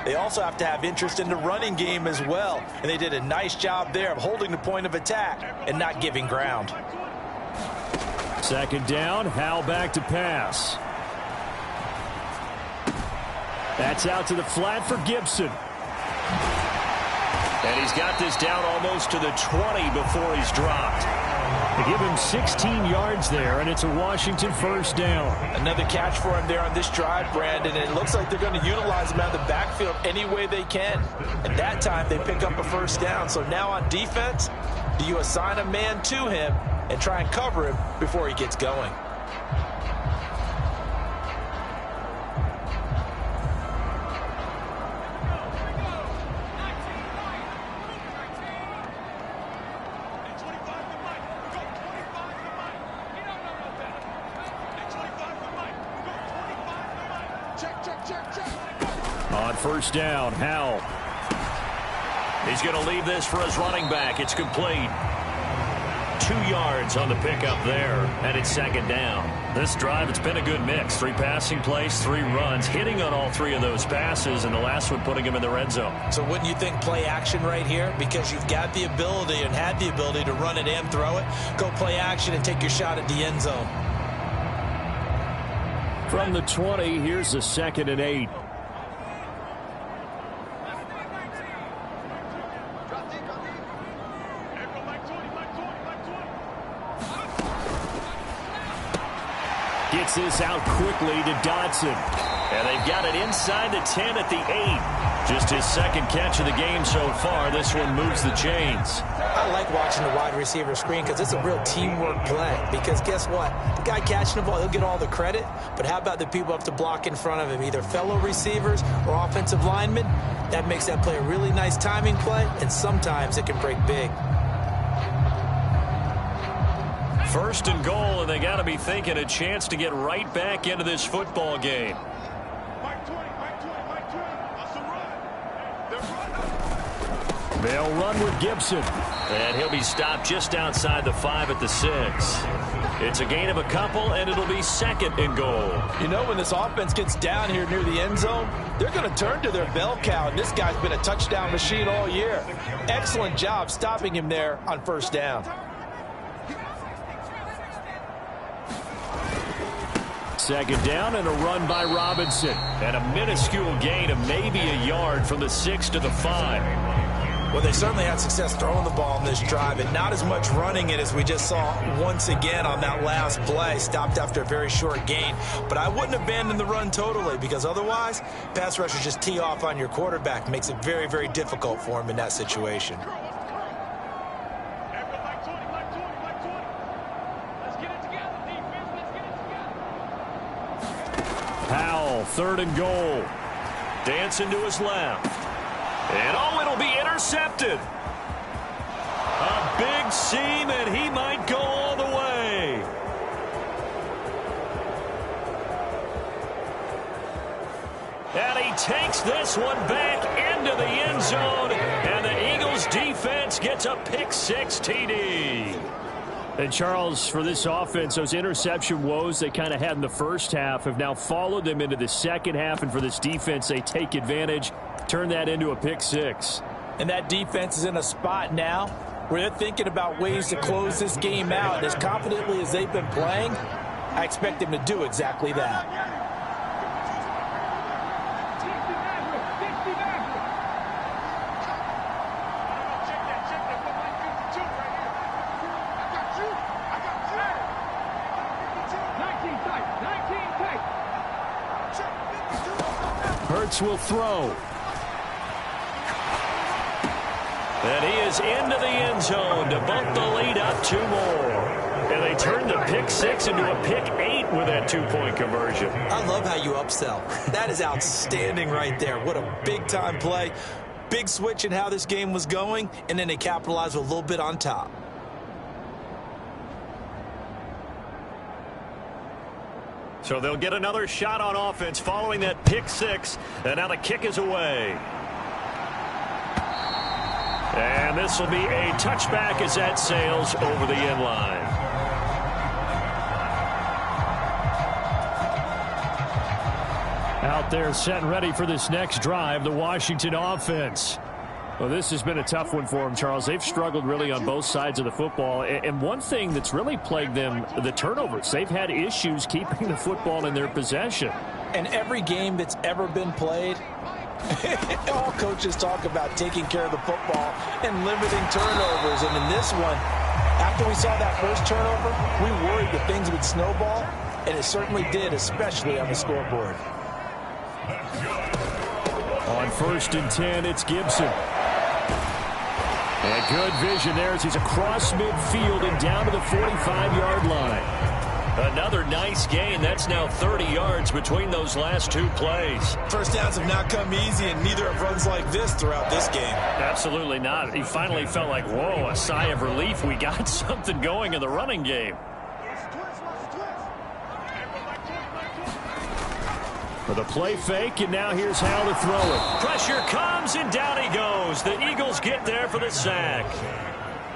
they also have to have interest in the running game as well. And they did a nice job there of holding the point of attack and not giving ground. 2nd down, Howell back to pass. That's out to the flat for Gibson. And he's got this down almost to the 20 before he's dropped. They give him 16 yards there, and it's a Washington 1st down. Another catch for him there on this drive, Brandon, and it looks like they're going to utilize him out of the backfield any way they can. At that time, they pick up a 1st down. So now on defense, do you assign a man to him and try and cover him before he gets going? On 1st down, Howell. He's going to leave this for his running back. It's complete. 2 yards on the pickup there, and it's 2nd down. This drive, it's been a good mix. 3 passing plays, 3 runs, hitting on all 3 of those passes, and the last one putting him in the red zone. So wouldn't you think play action right here? Because you've got the ability and had the ability to run it and throw it. Go play action and take your shot at the end zone. From the 20, here's the 2nd and 8. Gets this out quickly to Dodson. And they've got it inside the 10 at the 8. Just his 2nd catch of the game so far. This one moves the chains. I like watching the wide receiver screen because it's a real teamwork play. Because guess what? The guy catching the ball, he'll get all the credit. But how about the people up to block in front of him, either fellow receivers or offensive linemen? That makes that play a really nice timing play, and sometimes it can break big. 1st and goal, and they got to be thinking a chance to get right back into this football game. They'll run with Gibson. And he'll be stopped just outside the 5 at the 6. It's a gain of a couple, and it'll be 2nd and goal. You know, when this offense gets down here near the end zone, they're going to turn to their bell cow, and this guy's been a touchdown machine all year. Excellent job stopping him there on 1st down. Second down and a run by Robinson. And a minuscule gain of maybe a yard from the 6 to the 5. Well, they certainly had success throwing the ball in this drive, and not as much running it as we just saw once again on that last play. Stopped after a very short gain. But I wouldn't abandon the run totally, because otherwise, pass rushers just tee off on your quarterback. Makes it very, very difficult for him in that situation. Powell, 3rd and goal. Dancing to his left. And oh, it'll be intercepted. A big seam, and he might go all the way. And he takes this one back into the end zone. And the Eagles defense gets a pick-6 TD. And, Charles, for this offense, those interception woes they kind of had in the first half have now followed them into the second half. And for this defense, they take advantage, turn that into a pick-6. And that defense is in a spot now where they're thinking about ways to close this game out. And as confidently as they've been playing, I expect them to do exactly that. Hurts will throw. And he is into the end zone to bump the lead up 2 more. And they turn the pick-6 into a pick-8 with that 2-point conversion. I love how you upsell. That is outstanding right there. What a big-time play. Big switch in how this game was going, and then they capitalized a little bit on top. So they'll get another shot on offense following that pick-6. And now the kick is away. And this will be a touchback as that sails over the end line. Out there set and ready for this next drive, the Washington offense. Well, this has been a tough one for them, Charles. They've struggled really on both sides of the football. And one thing that's really plagued them, the turnovers. They've had issues keeping the football in their possession. And every game that's ever been played, all coaches talk about taking care of the football and limiting turnovers. And in this one, after we saw that first turnover, we worried that things would snowball, and it certainly did, especially on the scoreboard. On 1st and 10, it's Gibson. And good vision there as he's across midfield and down to the 45-yard line. Another nice gain. That's now 30 yards between those last 2 plays. First downs have not come easy, and neither have runs like this throughout this game. Absolutely not. He finally felt like, whoa, a sigh of relief. We got something going in the running game. For the play fake, and now here's how to throw it. Pressure comes, and down he goes. The Eagles get there for the sack.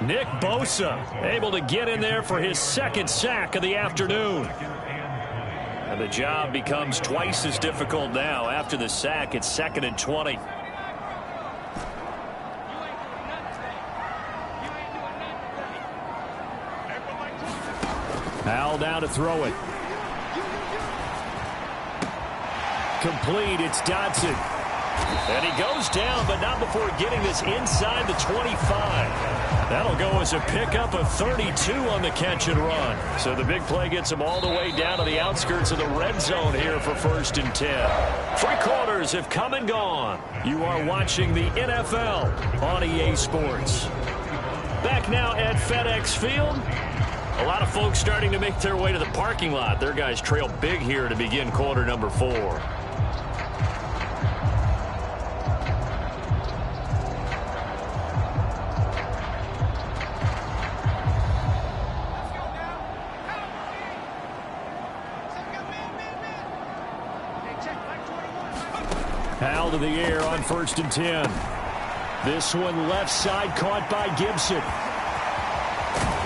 Nick Bosa able to get in there for his 2nd sack of the afternoon. And the job becomes twice as difficult now. After the sack, it's 2nd and 20. Powell down to throw it. Complete, it's Dodson. And he goes down, but not before getting this inside the 25. That'll go as a pickup of 32 on the catch and run. So the big play gets him all the way down to the outskirts of the red zone here for 1st and 10. 3 quarters have come and gone. You are watching the NFL on EA Sports. Back now at FedEx Field. A lot of folks starting to make their way to the parking lot. Their guys trail big here to begin quarter number 4. Powell to the air on 1st and 10. This one left side caught by Gibson.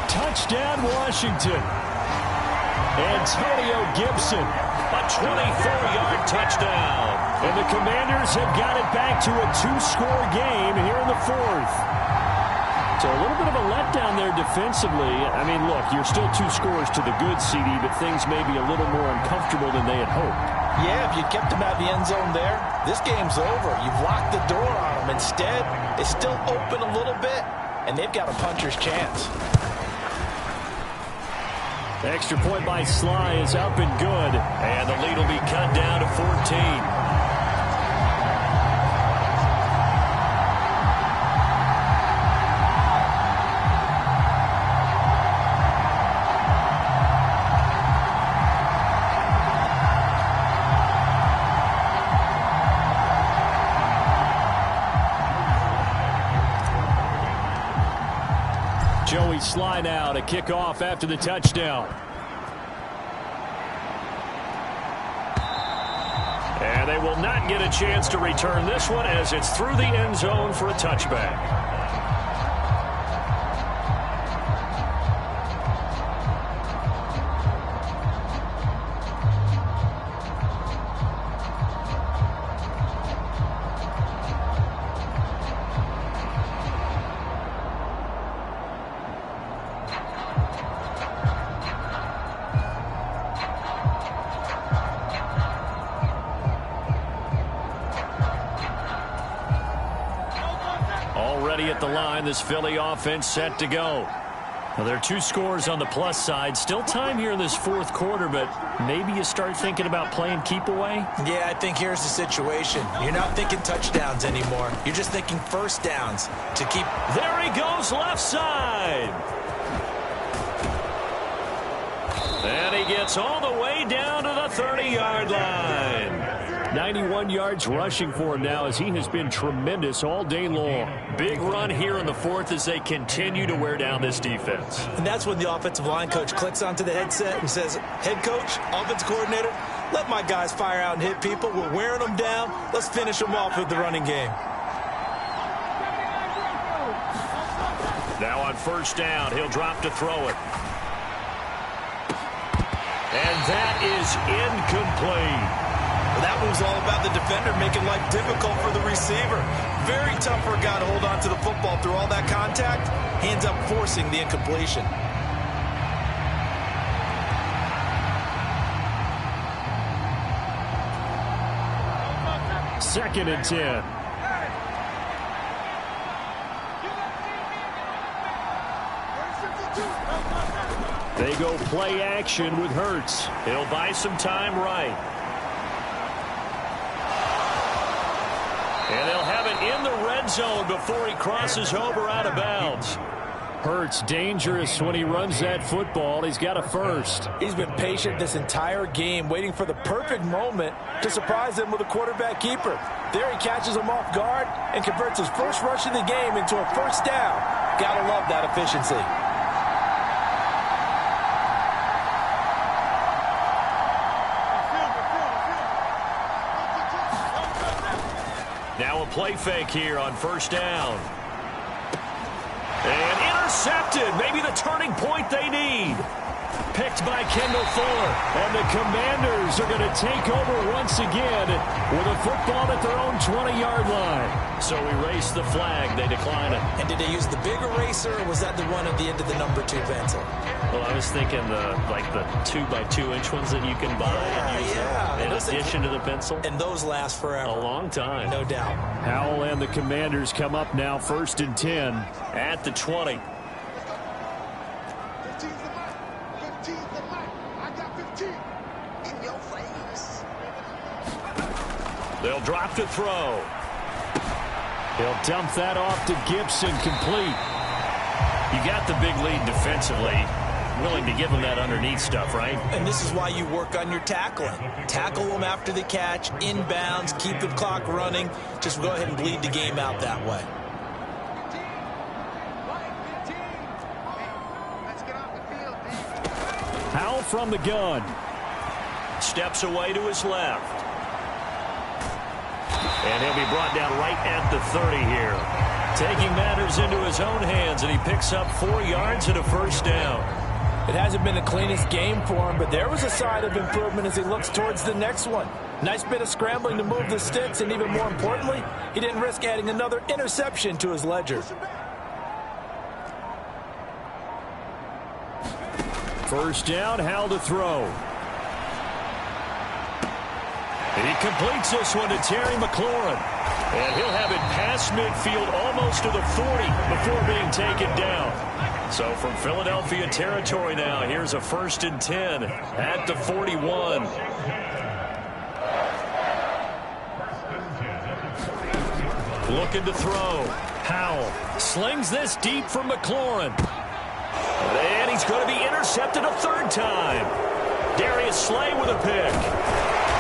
Touchdown, Washington. Antonio Gibson, a 24-yard touchdown. And the Commanders have got it back to a 2-score game here in the fourth. So a little bit of a letdown there defensively. I mean, look, you're still 2 scores to the good, CD, but things may be a little more uncomfortable than they had hoped. Yeah, if you kept them out of the end zone there, this game's over. You've locked the door on them. Instead, it's still open a little bit, and they've got a puncher's chance. The extra point by Sly is up and good, and the lead will be cut down to 14. Joey Sly now to kick off after the touchdown. And they will not get a chance to return this one as it's through the end zone for a touchback. Already at the line, this Philly offense set to go. Well, there are 2 scores on the plus side. Still time here in this fourth quarter, but maybe you start thinking about playing keep away? Yeah, I think here's the situation. You're not thinking touchdowns anymore. You're just thinking first downs to keep. There he goes, left side. And he gets all the way down to the 30-yard line. 91 yards rushing for him now as he has been tremendous all day long. Big run here in the fourth as they continue to wear down this defense. And that's when the offensive line coach clicks onto the headset and says, head coach, offense coordinator, let my guys fire out and hit people. We're wearing them down. Let's finish them off with the running game. Now on first down, he'll drop to throw it. And that is incomplete. Well, that was all about the defender making life difficult for the receiver. Very tough for a guy to hold on to the football through all that contact. He ends up forcing the incompletion. Second and 10. They go play action with Hurts. He'll buy some time right. And they'll have it in the red zone before he crosses over out of bounds. Hurts dangerous when he runs that football. He's got a first. He's been patient this entire game, waiting for the perfect moment to surprise them with a quarterback keeper. There he catches him off guard and converts his first rush of the game into a first down. Gotta love that efficiency. Now a play fake here on first down. And intercepted. Maybe the turning point they need. Picked by Kendall Fuller. And the Commanders are going to take over once again with a football at their own 20-yard line. So erase the flag. They decline it. And did they use the big eraser, or was that the one at the end of the number 2 pencil? Well, I was thinking the 2x2-inch ones that you can buy and use in addition to the pencil. And those last forever. A long time. No doubt. Howell and the Commanders come up now first and 10 at the 20. They'll drop to throw. He'll dump that off to Gibson, complete. You got the big lead defensively. Willing to give them that underneath stuff, right? And this is why you work on your tackling. Tackle them after the catch, inbounds, keep the clock running. Just go ahead and bleed the game out that way. Howell from the gun. Steps away to his left. And he'll be brought down right at the 30 here. Taking matters into his own hands, and he picks up 4 yards and a first down. It hasn't been the cleanest game for him, but there was a sign of improvement as he looks towards the next one. Nice bit of scrambling to move the sticks, and even more importantly, he didn't risk adding another interception to his ledger. First down, Howell to throw. He completes this one to Terry McLaurin. And he'll have it past midfield almost to the 40 before being taken down. So from Philadelphia territory now, here's a 1st and 10 at the 41. Looking to throw. Howell slings this deep for McLaurin. And he's going to be intercepted a 3rd time. Darius Slay with a pick.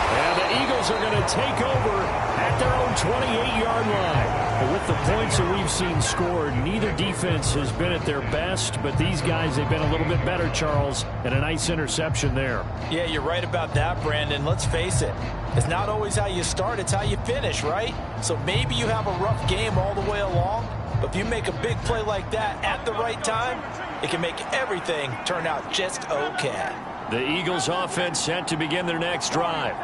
And the Eagles are going to take over at their own 28-yard line. And with the points that we've seen scored, neither defense has been at their best, but these guys, they've been a little bit better, Charles, and a nice interception there. Yeah, you're right about that, Brandon. Let's face it. It's not always how you start, it's how you finish, right? So maybe you have a rough game all the way along, but if you make a big play like that at the right time, it can make everything turn out just okay. The Eagles offense set to begin their next drive.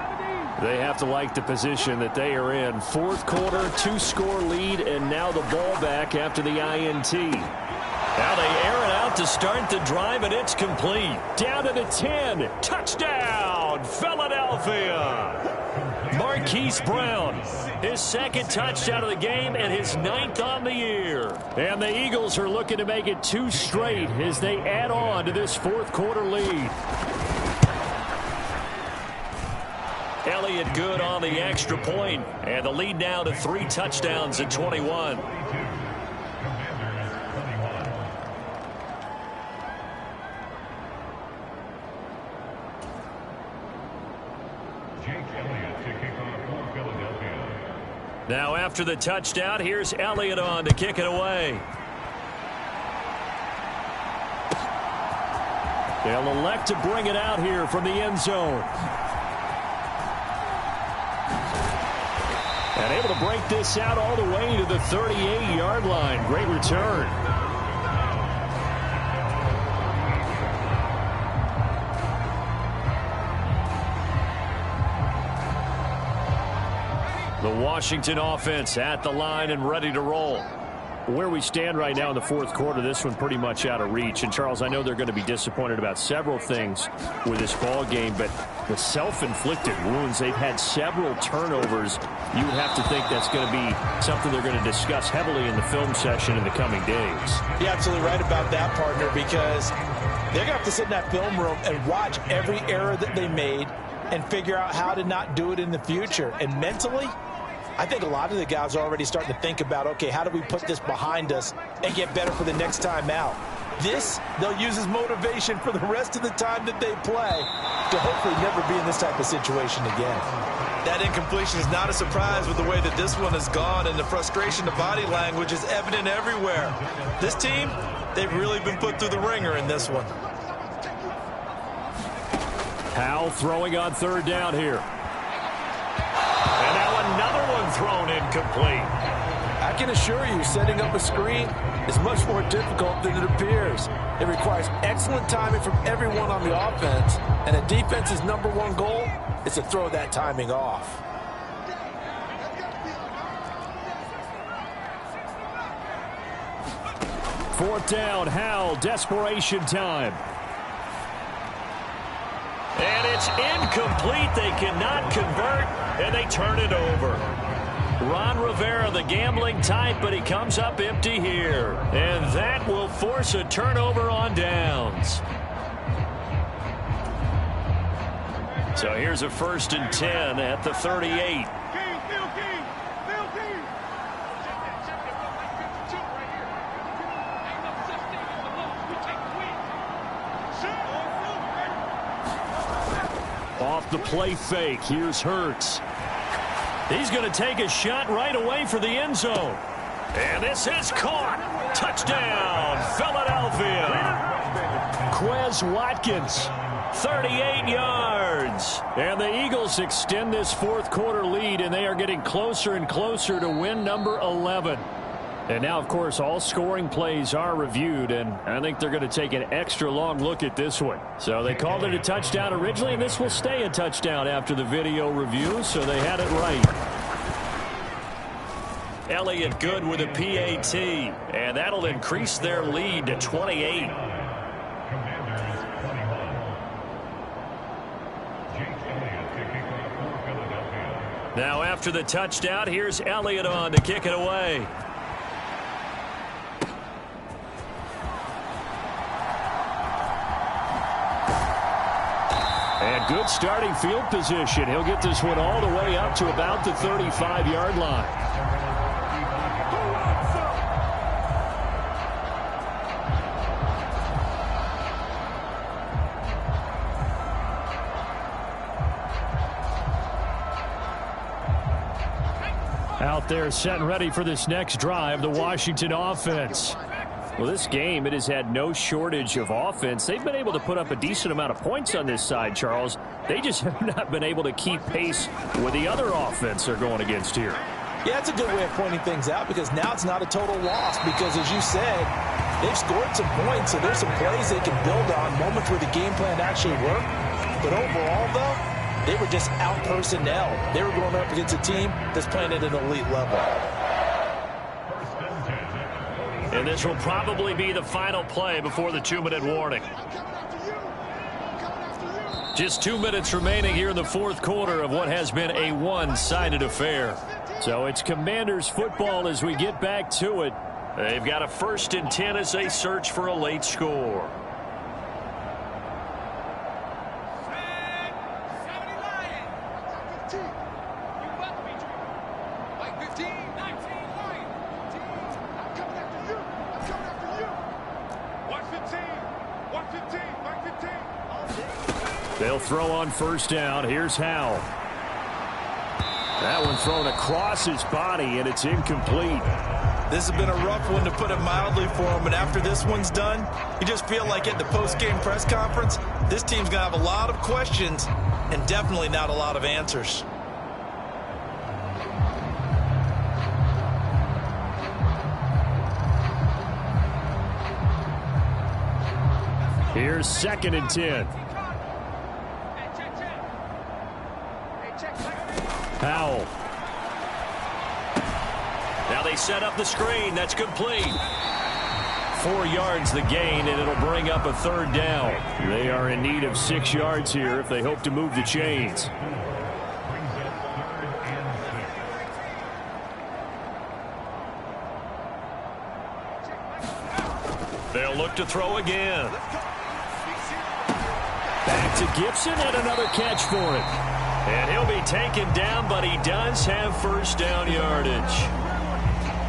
They have to like the position that they are in. 4th quarter, 2-score lead, and now the ball back after the INT. Now they air it out to start the drive, and it's complete. Down to the 10. Touchdown, Philadelphia. Marquise Brown, his 2nd touchdown of the game and his 9th on the year. And the Eagles are looking to make it 2 straight as they add on to this 4th quarter lead. Elliott good on the extra point, and the lead now to 3 touchdowns at 21. Now after the touchdown, here's Elliott on to kick it away. They'll elect to bring it out here from the end zone. And able to break this out all the way to the 38-yard line. Great return. The Washington offense at the line and ready to roll. Where we stand right now in the 4th quarter, this one pretty much out of reach. And, Charles, I know they're going to be disappointed about several things with this ball game, but the self-inflicted wounds, they've had several turnovers. You would have to think that's going to be something they're going to discuss heavily in the film session in the coming days. You're absolutely right about that, partner, because they're going to have to sit in that film room and watch every error that they made and figure out how to not do it in the future. And mentally, I think a lot of the guys are already starting to think about, okay, how do we put this behind us and get better for the next time out? This, they'll use as motivation for the rest of the time that they play to hopefully never be in this type of situation again. That incompletion is not a surprise with the way that this one has gone, and the frustration, the body language is evident everywhere. This team, they've really been put through the ringer in this one. Howell throwing on 3rd down here. And now another one thrown incomplete. I can assure you, setting up a screen is much more difficult than it appears. It requires excellent timing from everyone on the offense, and a defense's #1 goal is to throw that timing off. Fourth down, Howell, desperation time. And it's incomplete. They cannot convert, and they turn it over. Ron Rivera, the gambling type, but he comes up empty here. And that will force a turnover on downs. So here's a 1st and 10 at the 38. Off the play fake, here's Hurts. He's going to take a shot right away for the end zone. And this is caught. Touchdown, Philadelphia. Quez Watkins, 38 yards. And the Eagles extend this 4th quarter lead, and they are getting closer and closer to win number 11. And now, of course, all scoring plays are reviewed, and I think they're going to take an extra long look at this one. So they called it a touchdown originally, and this will stay a touchdown after the video review, so they had it right. Elliott good with a PAT, and that'll increase their lead to 28. Now after the touchdown, here's Elliott on to kick it away. And good starting field position. He'll get this one all the way up to about the 35-yard line. Out there set and ready for this next drive, the Washington offense. Well, this game, it has had no shortage of offense. They've been able to put up a decent amount of points on this side, Charles. They just have not been able to keep pace with the other offense they're going against here. Yeah, that's a good way of pointing things out because now it's not a total loss because, as you said, they've scored some points, so there's some plays they can build on, moments where the game plan actually worked. But overall, though, they were just out personnel. They were going up against a team that's playing at an elite level. And this will probably be the final play before the 2-minute warning. Just 2 minutes remaining here in the fourth quarter of what has been a one-sided affair. So it's Commanders football as we get back to it. They've got a 1st and 10 as they search for a late score. They'll throw on 1st down. Here's Howell. That one thrown across his body, and it's incomplete. This has been a rough one, to put it mildly, for him. And after this one's done, you just feel like at the post-game press conference, this team's going to have a lot of questions and definitely not a lot of answers. Here's 2nd and 10. Howell. Now they set up the screen. That's complete. 4 yards the gain, and it'll bring up a 3rd down. They are in need of 6 yards here if they hope to move the chains. They'll look to throw again. Back to Gibson, and another catch for him. And he'll be taken down, but he does have 1st down yardage.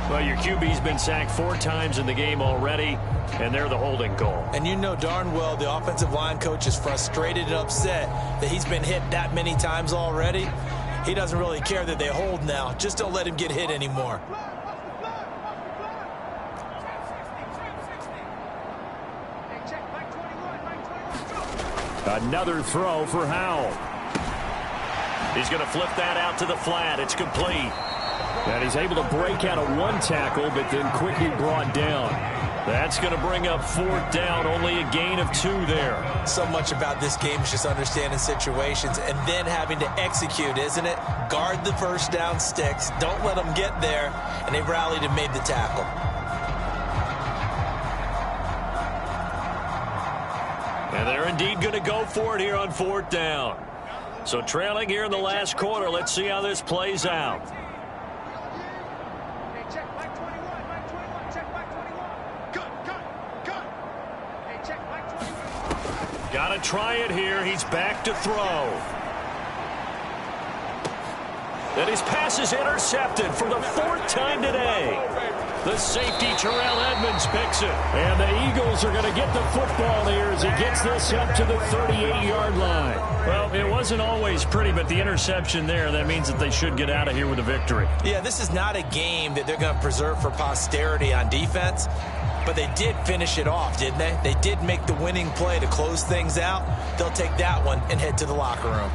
Well, your QB's been sacked 4 times in the game already, and they're the holding call. And you know darn well the offensive line coach is frustrated and upset that he's been hit that many times already. He doesn't really care that they hold now. Just don't let him get hit anymore. Another throw for Howell. He's going to flip that out to the flat. It's complete. And he's able to break out of 1 tackle, but then quickly brought down. That's going to bring up 4th down. Only a gain of 2 there. So much about this game is just understanding situations and then having to execute, isn't it? Guard the 1st down sticks. Don't let them get there. And they rallied and made the tackle. And they're indeed going to go for it here on 4th down. So trailing here in the last quarter. Let's see how this plays out. Got to try it here. He's back to throw. And his pass is intercepted for the 4th time today. The safety, Terrell Edmonds, picks it. And the Eagles are going to get the football here as he gets this up to the 38-yard line. Well, it wasn't always pretty, but the interception there, that means that they should get out of here with a victory. Yeah, this is not a game that they're going to preserve for posterity on defense, but they did finish it off, didn't they? They did make the winning play to close things out. They'll take that one and head to the locker room.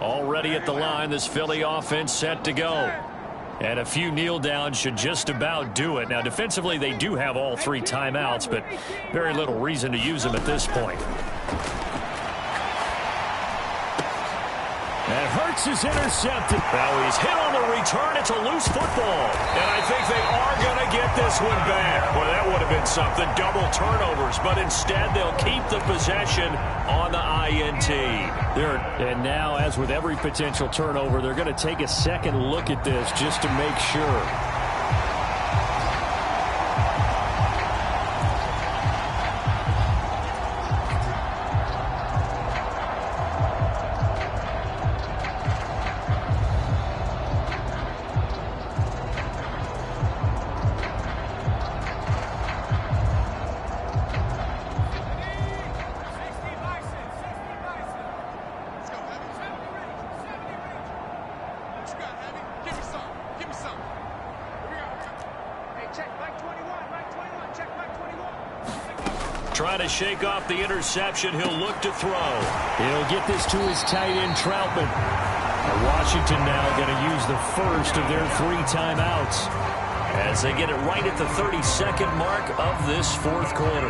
Already at the line, this Philly offense set to go. And a few kneel downs should just about do it. Now, defensively, they do have all 3 timeouts, but very little reason to use them at this point. And Hurts is intercepted. Now he's hit on the return. It's a loose football. And I think they are going to get this one back. Well, that would have been something. Double turnovers. But instead, they'll keep the possession on the INT. And now, as with every potential turnover, they're going to take a second look at this just to make sure. Trying to shake off the interception. He'll look to throw. He'll get this to his tight end, Troutman. And Washington now going to use the first of their 3 timeouts as they get it right at the 32nd mark of this 4th quarter.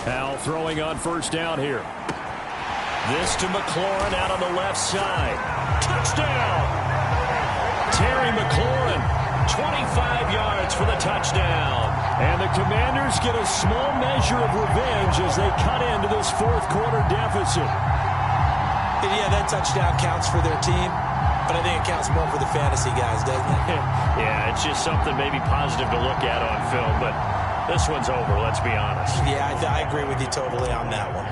Powell throwing on first down here. This to McLaurin out on the left side. Touchdown! Terry McLaurin, 25 yards for the touchdown. And the Commanders get a small measure of revenge as they cut into this 4th quarter deficit. Yeah, that touchdown counts for their team, but I think it counts more for the fantasy guys, doesn't it? Yeah, it's just something maybe positive to look at on film, but this one's over, let's be honest. Yeah, I agree with you totally on that one.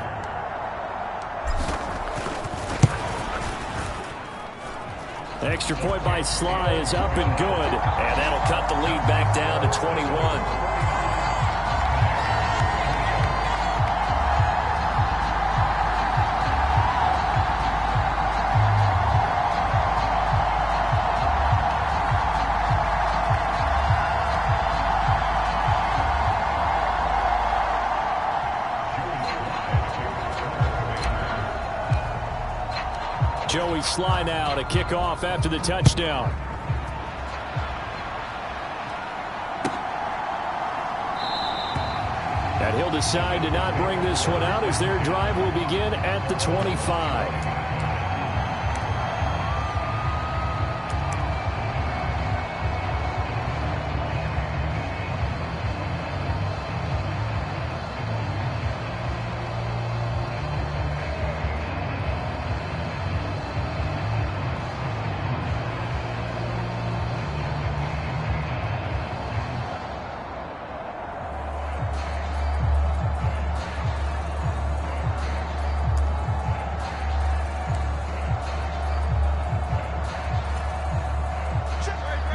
The extra point by Sly is up and good, and that'll cut the lead back down to 21. Joey Sly now to kick off after the touchdown. And he'll decide to not bring this one out as their drive will begin at the 25.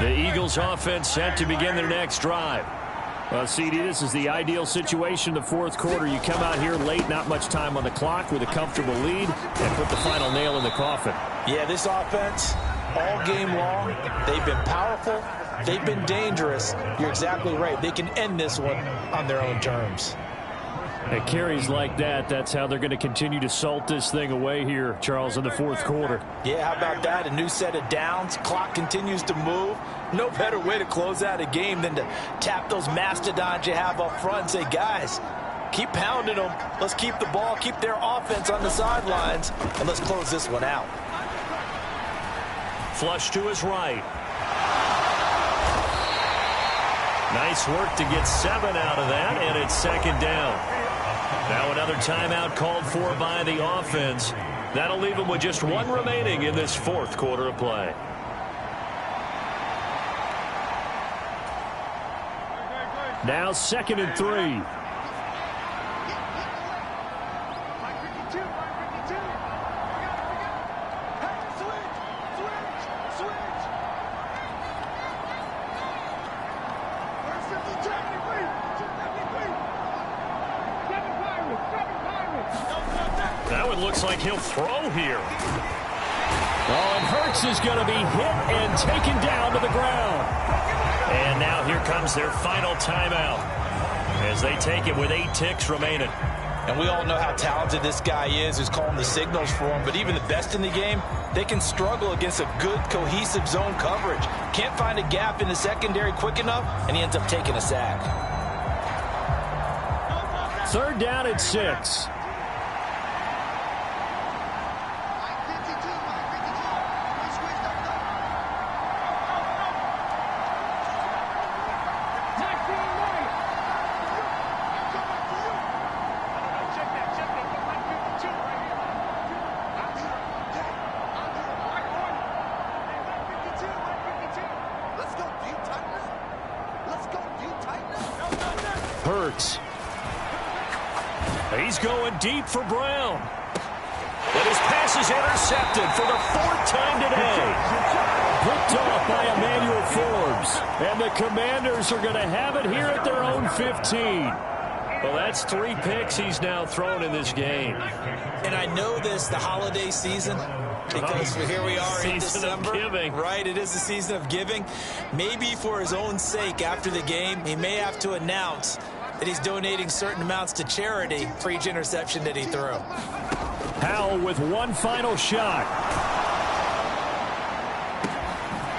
The Eagles offense set to begin their next drive. Well, CD, this is the ideal situation in the 4th quarter. You come out here late, not much time on the clock with a comfortable lead, and put the final nail in the coffin. Yeah, this offense, all game long, they've been powerful, they've been dangerous. You're exactly right. They can end this one on their own terms. At carries like that, that's how they're going to continue to salt this thing away here, Charles, in the 4th quarter. Yeah, how about that? A new set of downs. Clock continues to move. No better way to close out a game than to tap those mastodons you have up front and say, guys, keep pounding them. Let's keep the ball, keep their offense on the sidelines, and let's close this one out. Flush to his right. Nice work to get 7 out of that, and it's 2nd down. Now another timeout called for by the offense. That'll leave them with just 1 remaining in this 4th quarter of play. Now 2nd and 3. That one looks like he'll throw here. Oh, and Hurts This is going to be hit and taken down to the ground. And now here comes their final timeout as they take it with 8 ticks remaining. And we all know how talented this guy is who's calling the signals for him. But even the best in the game, they can struggle against a good, cohesive zone coverage. Can't find a gap in the secondary quick enough, and he ends up taking a sack. 3rd down and 6. He's going deep for Brown. And his pass is intercepted for the 4th time today. Picked off by Emmanuel Forbes. And the Commanders are going to have it here at their own 15. Well, that's 3 picks he's now thrown in this game. And I know this, the holiday season, because here we are in December. Giving. Right, it is the season of giving. Maybe for his own sake after the game, he may have to announce that he's donating certain amounts to charity for each interception that he threw. Howell with one final shot.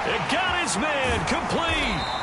It got his man complete.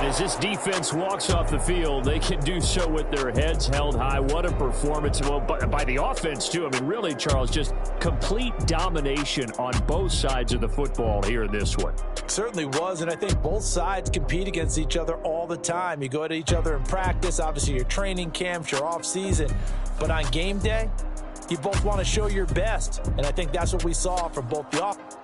As this defense walks off the field, they can do so with their heads held high. What a performance. Well, by the offense, too. I mean, really, Charles, just complete domination on both sides of the football here in this one. Certainly was, and I think both sides compete against each other all the time. You go at each other in practice, obviously your training camps, your off-season. But on game day, you both want to show your best, and I think that's what we saw from both the offense